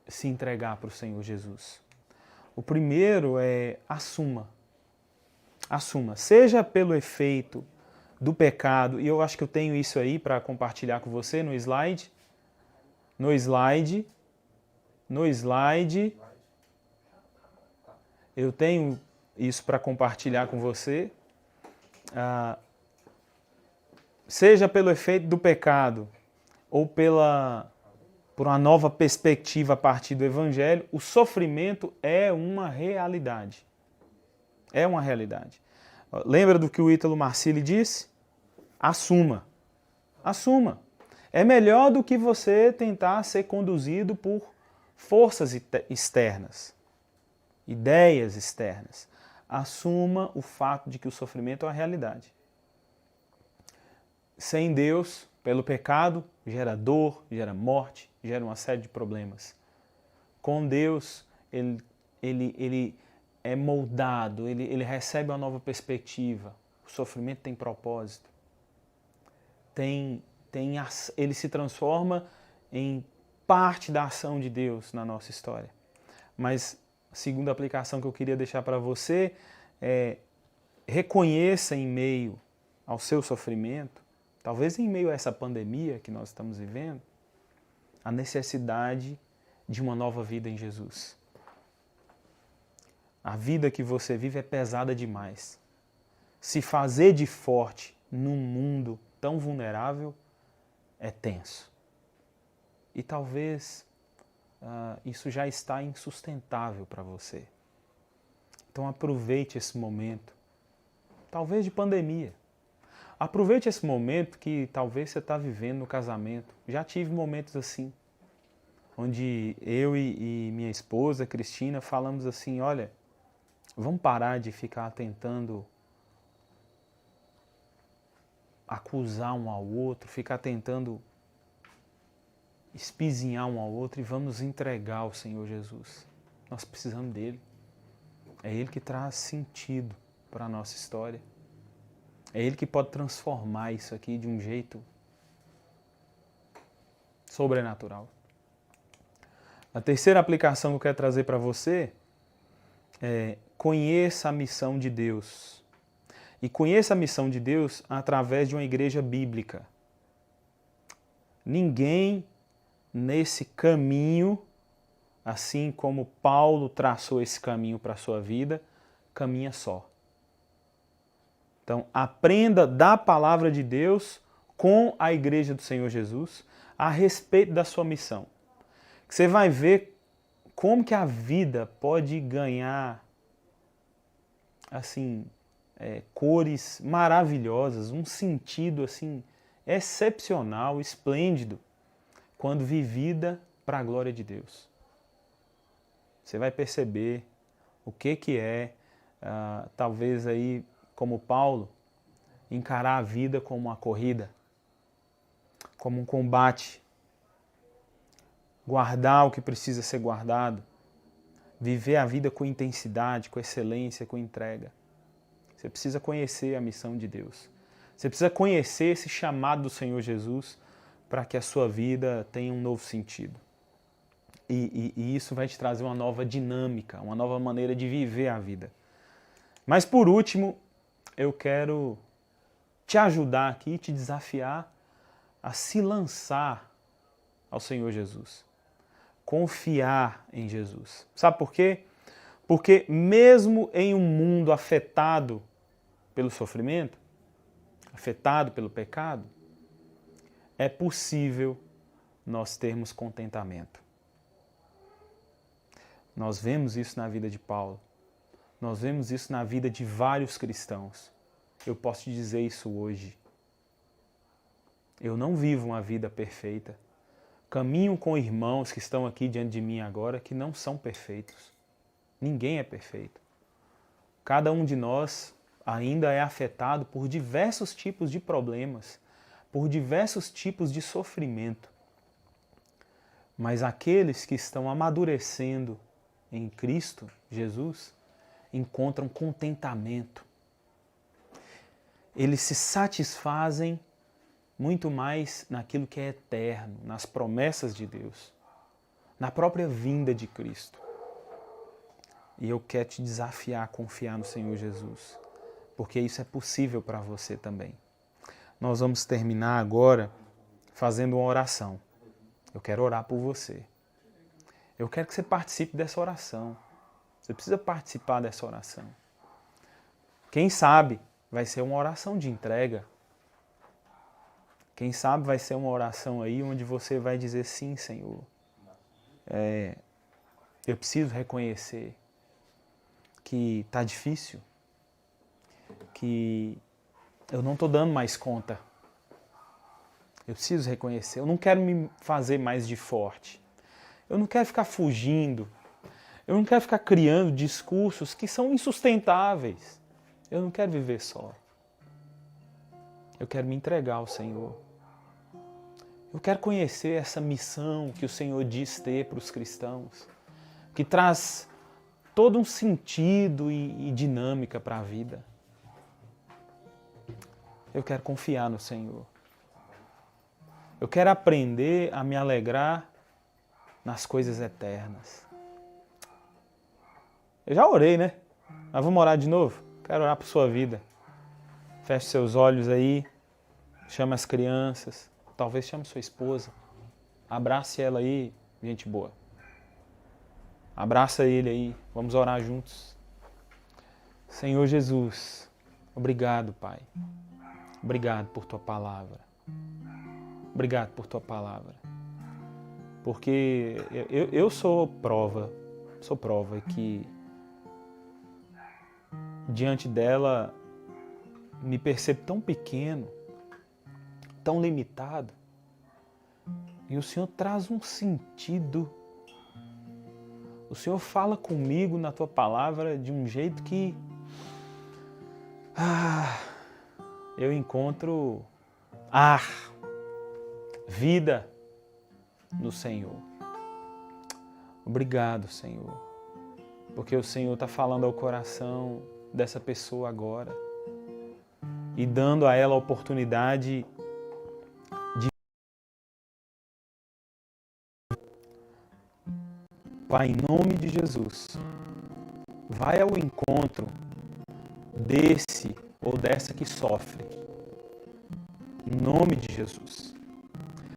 se entregar para o Senhor Jesus. O primeiro é assuma. Assuma. Seja pelo efeito do pecado, e eu acho que eu tenho isso aí para compartilhar com você no slide. No slide. Eu tenho isso para compartilhar com você. Seja pelo efeito do pecado ou por uma nova perspectiva a partir do Evangelho, o sofrimento é uma realidade. É uma realidade. Lembra do que o Ítalo Marcilli disse? Assuma. Assuma. É melhor do que você tentar ser conduzido por forças externas, ideias externas. Assuma o fato de que o sofrimento é uma realidade. Sem Deus, pelo pecado, gera dor, gera morte, gera uma série de problemas. Com Deus, ele é moldado, ele recebe uma nova perspectiva. O sofrimento tem propósito. Ele se transforma em parte da ação de Deus na nossa história. Mas a segunda aplicação que eu queria deixar para você é: reconheça em meio ao seu sofrimento, talvez em meio a essa pandemia que nós estamos vivendo, a necessidade de uma nova vida em Jesus. A vida que você vive é pesada demais. Se fazer de forte num mundo tão vulnerável é tenso. E talvez isso já está insustentável para você. Então aproveite esse momento, talvez de pandemia. Aproveite esse momento que talvez você está vivendo no casamento. Já tive momentos assim, onde eu e minha esposa, Cristina, falamos assim: olha, vamos parar de ficar tentando acusar um ao outro, ficar tentando espizinhar um ao outro e vamos entregar ao Senhor Jesus. Nós precisamos dele. É ele que traz sentido para a nossa história. É Ele que pode transformar isso aqui de um jeito sobrenatural. A terceira aplicação que eu quero trazer para você é: conheça a missão de Deus. E conheça a missão de Deus através de uma igreja bíblica. Ninguém nesse caminho, assim como Paulo traçou esse caminho para a sua vida, caminha só. Então, aprenda da palavra de Deus com a igreja do Senhor Jesus a respeito da sua missão. Você vai ver como que a vida pode ganhar assim, cores maravilhosas, um sentido assim excepcional, esplêndido, quando vivida para a glória de Deus. Você vai perceber o que é, talvez aí, como Paulo, encarar a vida como uma corrida, como um combate, guardar o que precisa ser guardado, viver a vida com intensidade, com excelência, com entrega. Você precisa conhecer a missão de Deus. Você precisa conhecer esse chamado do Senhor Jesus para que a sua vida tenha um novo sentido. E isso vai te trazer uma nova dinâmica, uma nova maneira de viver a vida. Mas por último, eu quero te ajudar aqui, te desafiar a se lançar ao Senhor Jesus. Confiar em Jesus. Sabe por quê? Porque mesmo em um mundo afetado pelo sofrimento, afetado pelo pecado, é possível nós termos contentamento. Nós vemos isso na vida de Paulo. Nós vemos isso na vida de vários cristãos. Eu posso te dizer isso hoje. Eu não vivo uma vida perfeita. Caminho com irmãos que estão aqui diante de mim agora que não são perfeitos. Ninguém é perfeito. Cada um de nós ainda é afetado por diversos tipos de problemas, por diversos tipos de sofrimento. Mas aqueles que estão amadurecendo em Cristo Jesus encontram contentamento. Eles se satisfazem muito mais naquilo que é eterno, nas promessas de Deus, na própria vinda de Cristo. E eu quero te desafiar a confiar no Senhor Jesus, porque isso é possível para você também. Nós vamos terminar agora fazendo uma oração. Eu quero orar por você. Eu quero que você participe dessa oração. Você precisa participar dessa oração. Quem sabe vai ser uma oração de entrega. Quem sabe vai ser uma oração aí onde você vai dizer: sim, Senhor. Eu preciso reconhecer que está difícil, que eu não estou dando mais conta. Eu preciso reconhecer. Eu não quero me fazer mais de forte. Eu não quero ficar fugindo. Eu não quero ficar criando discursos que são insustentáveis. Eu não quero viver só. Eu quero me entregar ao Senhor. Eu quero conhecer essa missão que o Senhor diz ter para os cristãos, que traz todo um sentido e dinâmica para a vida. Eu quero confiar no Senhor. Eu quero aprender a me alegrar nas coisas eternas. Eu já orei, né? Mas vamos orar de novo? Quero orar por sua vida. Feche seus olhos aí. Chame as crianças. Talvez chame sua esposa. Abrace ela aí, gente boa. Abraça ele aí. Vamos orar juntos. Senhor Jesus, obrigado, Pai. Obrigado por Tua palavra. Obrigado por Tua palavra. Porque eu sou prova que diante dela me percebo tão pequeno, tão limitado. E o Senhor traz um sentido. O Senhor fala comigo na Tua palavra de um jeito que eu encontro ar, vida no Senhor. Obrigado, Senhor, porque o Senhor está falando ao coração dessa pessoa agora e dando a ela a oportunidade de... Pai, em nome de Jesus, vai ao encontro desse ou dessa que sofre. Em nome de Jesus.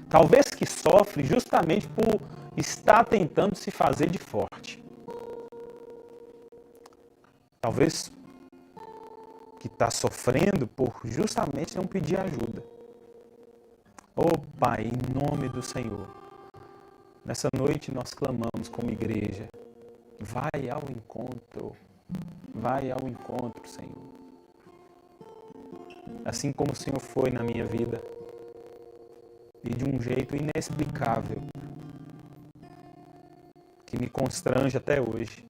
Talvez que sofre justamente por estar tentando se fazer de forte. Talvez que está sofrendo por justamente não pedir ajuda. Oh Pai, em nome do Senhor, nessa noite nós clamamos como igreja. Vai ao encontro, Senhor. Assim como o Senhor foi na minha vida, e de um jeito inexplicável, que me constrange até hoje,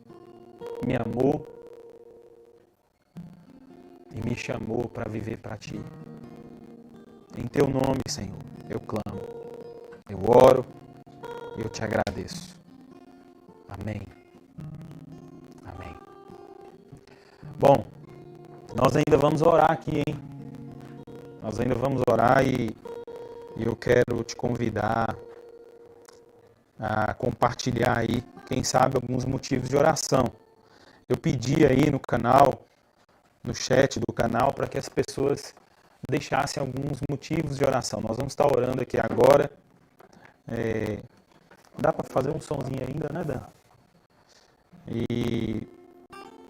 me amou e me chamou para viver para Ti. Em Teu nome, Senhor, eu clamo, eu oro e eu Te agradeço. Amém. Amém. Bom, nós ainda vamos orar aqui, hein? Nós ainda vamos orar e eu quero te convidar a compartilhar aí, quem sabe, alguns motivos de oração. Eu pedi aí no canal, no chat do canal, para que as pessoas deixassem alguns motivos de oração. Nós vamos estar orando aqui agora. Dá para fazer um sonzinho ainda, né, Dan? E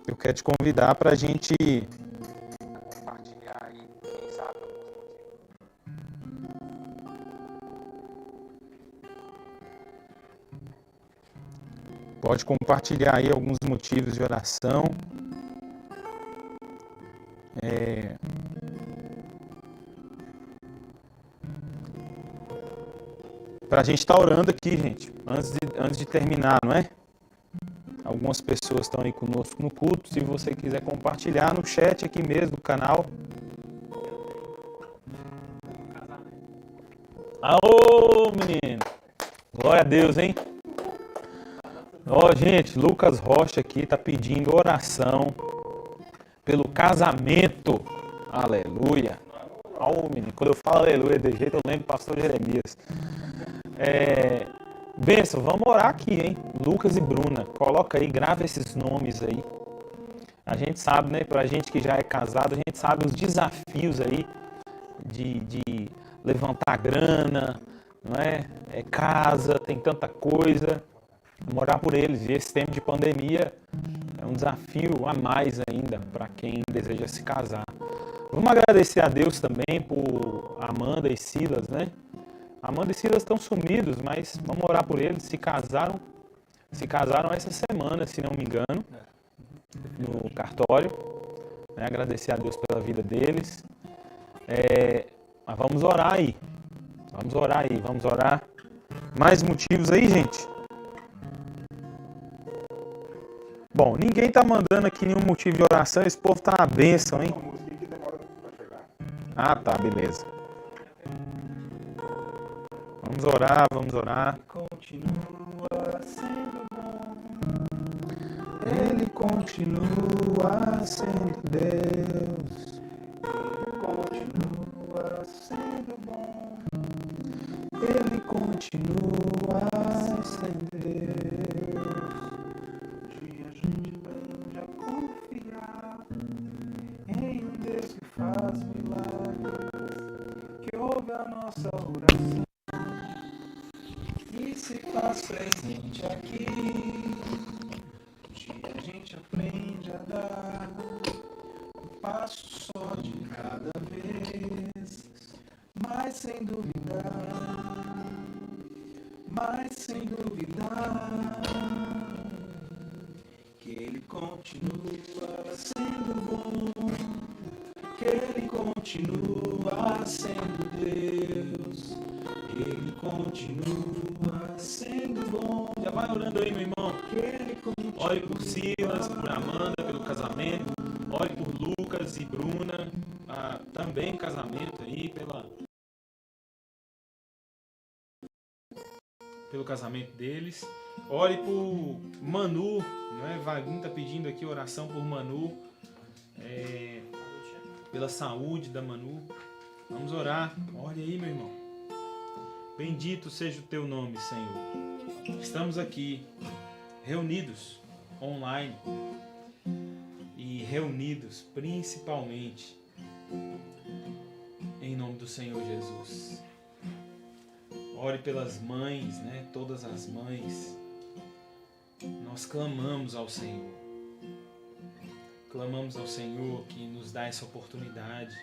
eu quero te convidar para a gente compartilhar aí, quem sabe, alguns motivos. Pode compartilhar aí alguns motivos de oração. Para a gente estar orando aqui, gente, antes de terminar, não é? Algumas pessoas estão aí conosco no culto. Se você quiser compartilhar no chat aqui mesmo do canal. Aô, menino! Glória a Deus, hein? Ó, gente, Lucas Rocha aqui está pedindo oração pelo casamento. Aleluia! Ó, menino, quando eu falo aleluia de jeito, eu lembro do pastor Jeremias. Benção, vamos orar aqui, hein? Lucas e Bruna, coloca aí, grava esses nomes aí. A gente sabe, né? Pra gente que já é casado, a gente sabe os desafios aí de levantar grana, não é? Casa, tem tanta coisa. Morar por eles. E esse tempo de pandemia é um desafio a mais ainda para quem deseja se casar. Vamos agradecer a Deus também por Amanda e Silas, né? Amanda e Silas estão sumidos, mas vamos orar por eles. Se casaram essa semana, se não me engano, no cartório. Agradecer a Deus pela vida deles. Mas vamos orar aí. Vamos orar. Mais motivos aí, gente? Bom, ninguém está mandando aqui nenhum motivo de oração. Esse povo tá uma bênção, hein? Ah, tá, beleza. Vamos orar. Continua sendo bom. Ele continua sendo Deus. Ele continua sendo bom. Ele continua sendo Deus. Um dia a gente aprende a confiar em um Deus que faz milagres, que ouve a nossa oração e se faz presente aqui. Um dia a gente aprende a dar um passo só de cada vez, mas sem duvidar, que Ele continua sendo bom, que Ele continua sendo Deus, Ele continua sendo bom. Já vai orando aí, meu irmão. Ore por Silas, por Amanda, pelo casamento. Ore por Lucas e Bruna, também casamento aí, pelo casamento deles. Ore por Manu, não é? Vaguinho está pedindo aqui oração por Manu. pela saúde da Manu. Vamos orar. Olha aí, meu irmão. Bendito seja o teu nome, Senhor. Estamos aqui reunidos online e reunidos principalmente em nome do Senhor Jesus. Ore pelas mães, né? Todas as mães. Nós clamamos ao Senhor. Clamamos ao Senhor que nos dá essa oportunidade.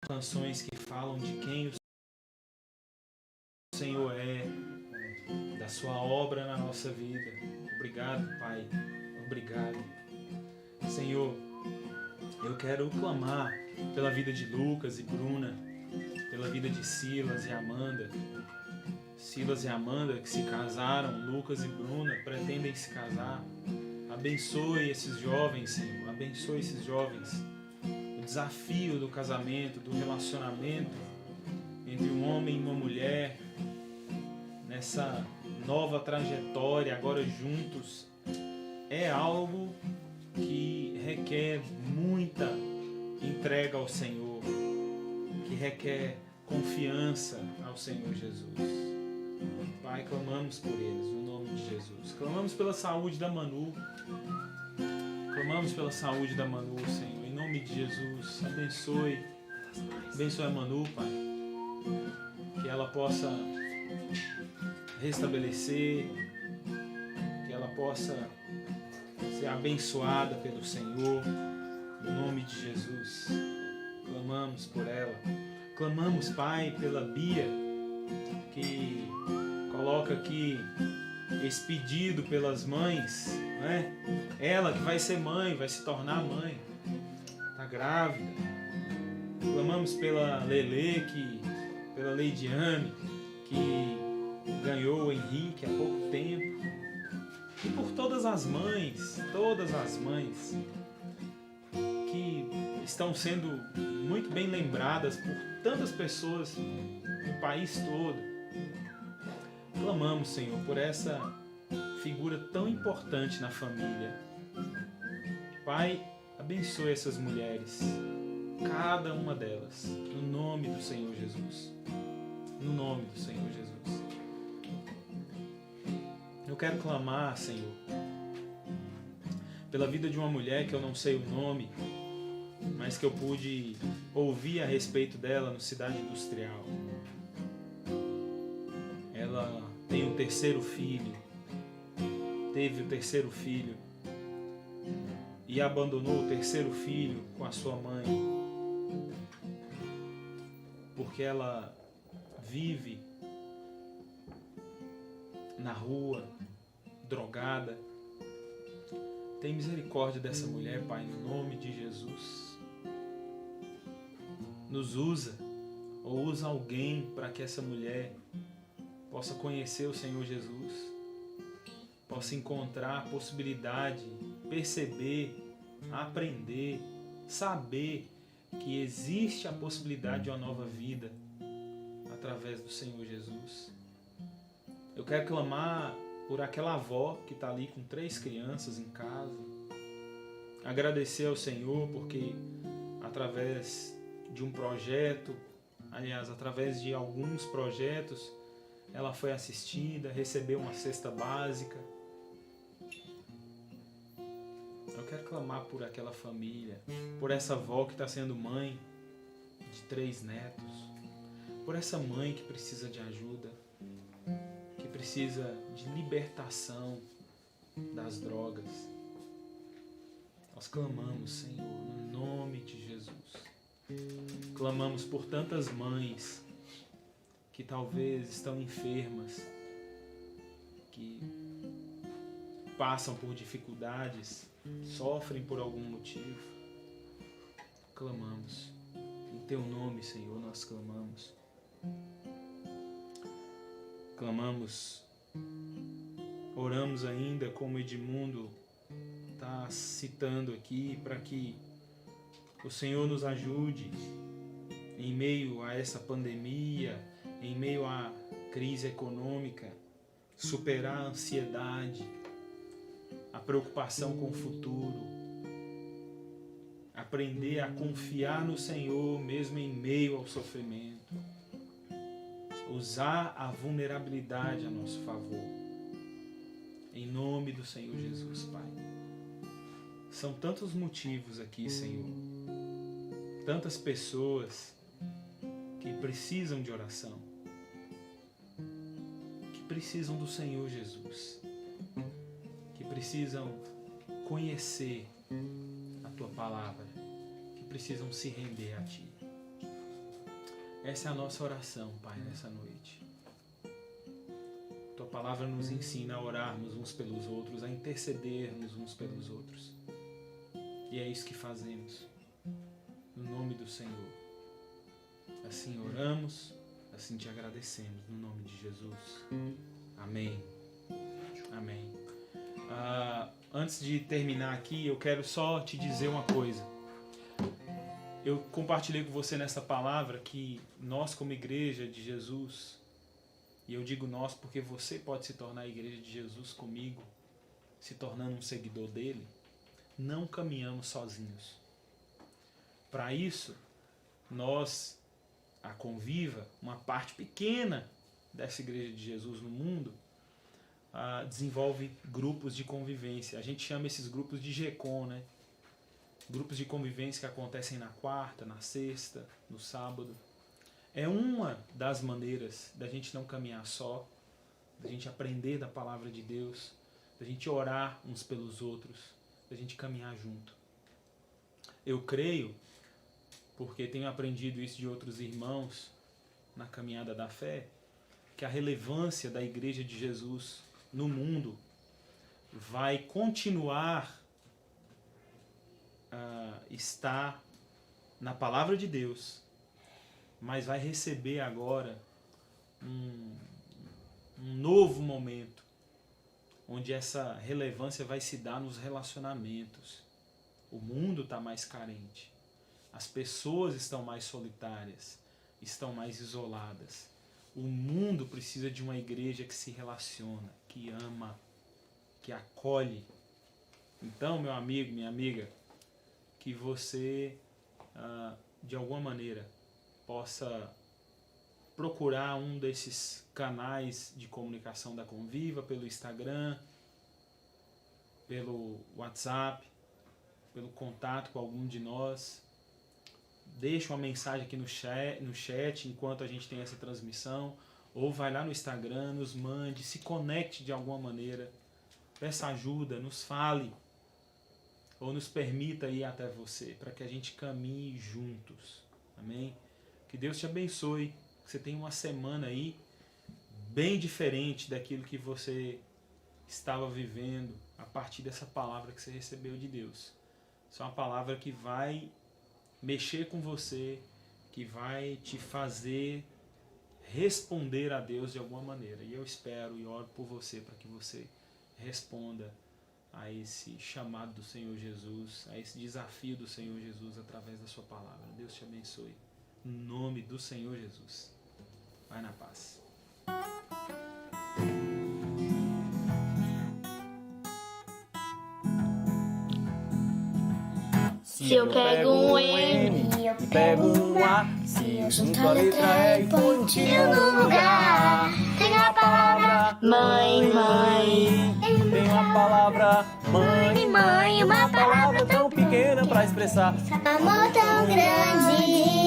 Canções que falam de quem o Senhor é, da sua obra na nossa vida. Obrigado, Pai. Obrigado. Senhor, eu quero clamar pela vida de Lucas e Bruna, pela vida de Silas e Amanda. Silas e Amanda que se casaram, Lucas e Bruna pretendem se casar. Abençoe esses jovens, Senhor. Abençoe esses jovens. O desafio do casamento, do relacionamento entre um homem e uma mulher, nessa nova trajetória, agora juntos, é algo que requer muita entrega ao Senhor, que requer confiança ao Senhor Jesus. Pai, clamamos por eles, no nome de Jesus. Clamamos pela saúde da Manu. Clamamos pela saúde da Manu, Senhor, em nome de Jesus. Abençoe a Manu, Pai, que ela possa restabelecer, que ela possa ser abençoada pelo Senhor, em nome de Jesus. Clamamos por ela. Clamamos, Pai, pela Bia, que coloca aqui esse pedido pelas mães, né? Ela que vai ser mãe, vai se tornar mãe, está grávida. Clamamos pela Lelê, pela Leidiane, que ganhou o Henrique há pouco tempo. E por todas as mães que estão sendo muito bem lembradas por tantas pessoas no país todo. Clamamos, Senhor, por essa figura tão importante na família. Pai, abençoe essas mulheres, cada uma delas, no nome do Senhor Jesus. No nome do Senhor Jesus. Eu quero clamar, Senhor, pela vida de uma mulher que eu não sei o nome, mas que eu pude ouvir a respeito dela no Cidade Industrial. Ela tem o terceiro filho, teve o terceiro filho e abandonou o terceiro filho com a sua mãe, porque ela vive na rua, drogada. Tem misericórdia dessa mulher, Pai, no nome de Jesus. Nos usa, ou usa alguém para que essa mulher possa conhecer o Senhor Jesus, possa encontrar a possibilidade, perceber, aprender, saber que existe a possibilidade de uma nova vida através do Senhor Jesus. Eu quero clamar por aquela avó que está ali com 3 crianças em casa, agradecer ao Senhor porque através de um projeto, aliás, através de alguns projetos, ela foi assistida, recebeu uma cesta básica. Eu quero clamar por aquela família, por essa avó que está sendo mãe de 3 netos, por essa mãe que precisa de ajuda, que precisa de libertação das drogas. Nós clamamos, Senhor, no nome de Jesus. Clamamos por tantas mães que talvez estão enfermas, que passam por dificuldades, sofrem por algum motivo. Clamamos. Em Teu nome, Senhor, nós clamamos. Clamamos, oramos ainda como Edmundo está citando aqui, para que o Senhor nos ajude em meio a essa pandemia, em meio à crise econômica, superar a ansiedade, a preocupação com o futuro, aprender a confiar no Senhor mesmo em meio ao sofrimento, usar a vulnerabilidade a nosso favor, em nome do Senhor Jesus, Pai. São tantos motivos aqui, Senhor, tantas pessoas que precisam de oração, que precisam do Senhor Jesus, que precisam conhecer a Tua palavra, que precisam se render a Ti. Essa é a nossa oração, Pai, nessa noite. Tua palavra nos ensina a orarmos uns pelos outros, a intercedermos uns pelos outros. E é isso que fazemos, no nome do Senhor. Assim oramos, assim te agradecemos, no nome de Jesus. Amém. Amém. Antes de terminar aqui, eu quero só te dizer uma coisa. Eu compartilhei com você nessa palavra que nós, como igreja de Jesus, e eu digo nós porque você pode se tornar a igreja de Jesus comigo, se tornando um seguidor dele, não caminhamos sozinhos. Para isso, nós, a Conviva, uma parte pequena dessa igreja de Jesus no mundo, desenvolve grupos de convivência. A gente chama esses grupos de GECOM, né? Grupos de convivência que acontecem na quarta, na sexta, no sábado. É uma das maneiras da gente não caminhar só, da gente aprender da palavra de Deus, da gente orar uns pelos outros, da gente caminhar junto. Eu creio, porque tenho aprendido isso de outros irmãos na caminhada da fé, que a relevância da Igreja de Jesus no mundo vai continuar a estar na palavra de Deus, mas vai receber agora um novo momento, onde essa relevância vai se dar nos relacionamentos. O mundo está mais carente, as pessoas estão mais solitárias, estão mais isoladas. O mundo precisa de uma igreja que se relaciona, que ama, que acolhe. Então, meu amigo, minha amiga, que você, de alguma maneira, possa procurar um desses canais de comunicação da Conviva, pelo Instagram, pelo WhatsApp, pelo contato com algum de nós. Deixa uma mensagem aqui no chat enquanto a gente tem essa transmissão, ou vai lá no Instagram, nos mande, se conecte de alguma maneira, peça ajuda, nos fale, ou nos permita ir até você, para que a gente caminhe juntos. Amém? Que Deus te abençoe, que você tenha uma semana aí bem diferente daquilo que você estava vivendo a partir dessa palavra que você recebeu de Deus. Isso é uma palavra que vai mexer com você, que vai te fazer responder a Deus de alguma maneira. E eu espero e oro por você para que você responda a esse chamado do Senhor Jesus, a esse desafio do Senhor Jesus através da sua palavra. Deus te abençoe. Em nome do Senhor Jesus. Vai na paz. Se eu pego um M e eu pego um A, se eu junto a letra E e ponho um tio no lugar, tem a palavra mãe, mãe. Tem uma palavra mãe, Mãe, uma palavra tão pequena para expressar amor tão grande.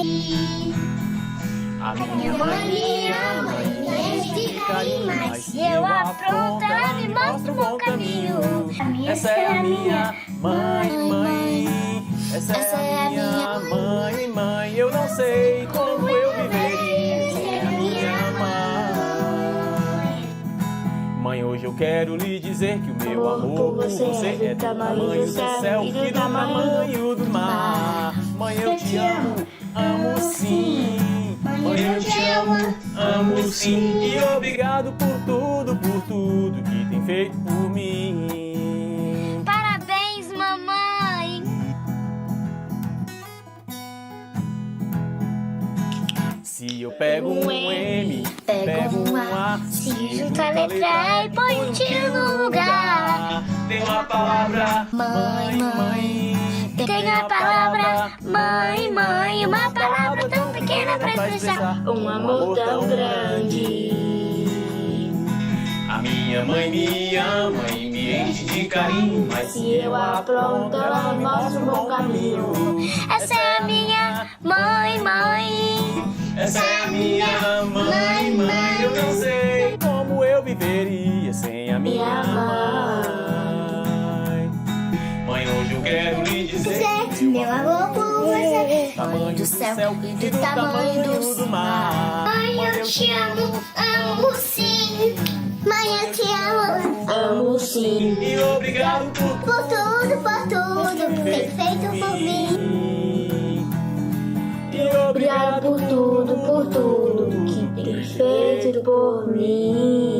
a Minha mãe me ama e me enche de carinho, mas se eu apronto, ela me mostra um bom caminho. Essa é a minha mãe, mãe. Essa é a minha mãe, mãe. Eu não sei como eu viveria sem a minha mãe. Mãe, hoje eu quero lhe dizer que o meu amor por você é do tamanho do céu e do tamanho do mar. Mãe, eu te amo, amo sim. Mãe, eu te amo sim. E obrigado por tudo que tem feito por mim. Parabéns, mamãe. Se eu pego um M, Pego um A, se junto a letra E e põe um tio no lugar. Tem uma uma palavra. Mãe, mãe. Tenho a palavra mãe, mãe. Uma palavra tão pequena pra expressar um amor tão grande. A minha mãe me ama e me enche de carinho, mas Se eu apronto, ela mostra um bom caminho. Essa é a minha mãe, mãe. essa é a minha mãe, mãe. Eu não sei como eu viveria sem a minha mãe. Mãe, hoje eu quero lhe dizer Meu amor por você, tamanho do céu e do tamanho do mar. Mãe, eu te amo sim. Mãe, eu te Amo sim. e obrigado por tudo feito por mim. e Obrigado por tudo que tem feito por mim.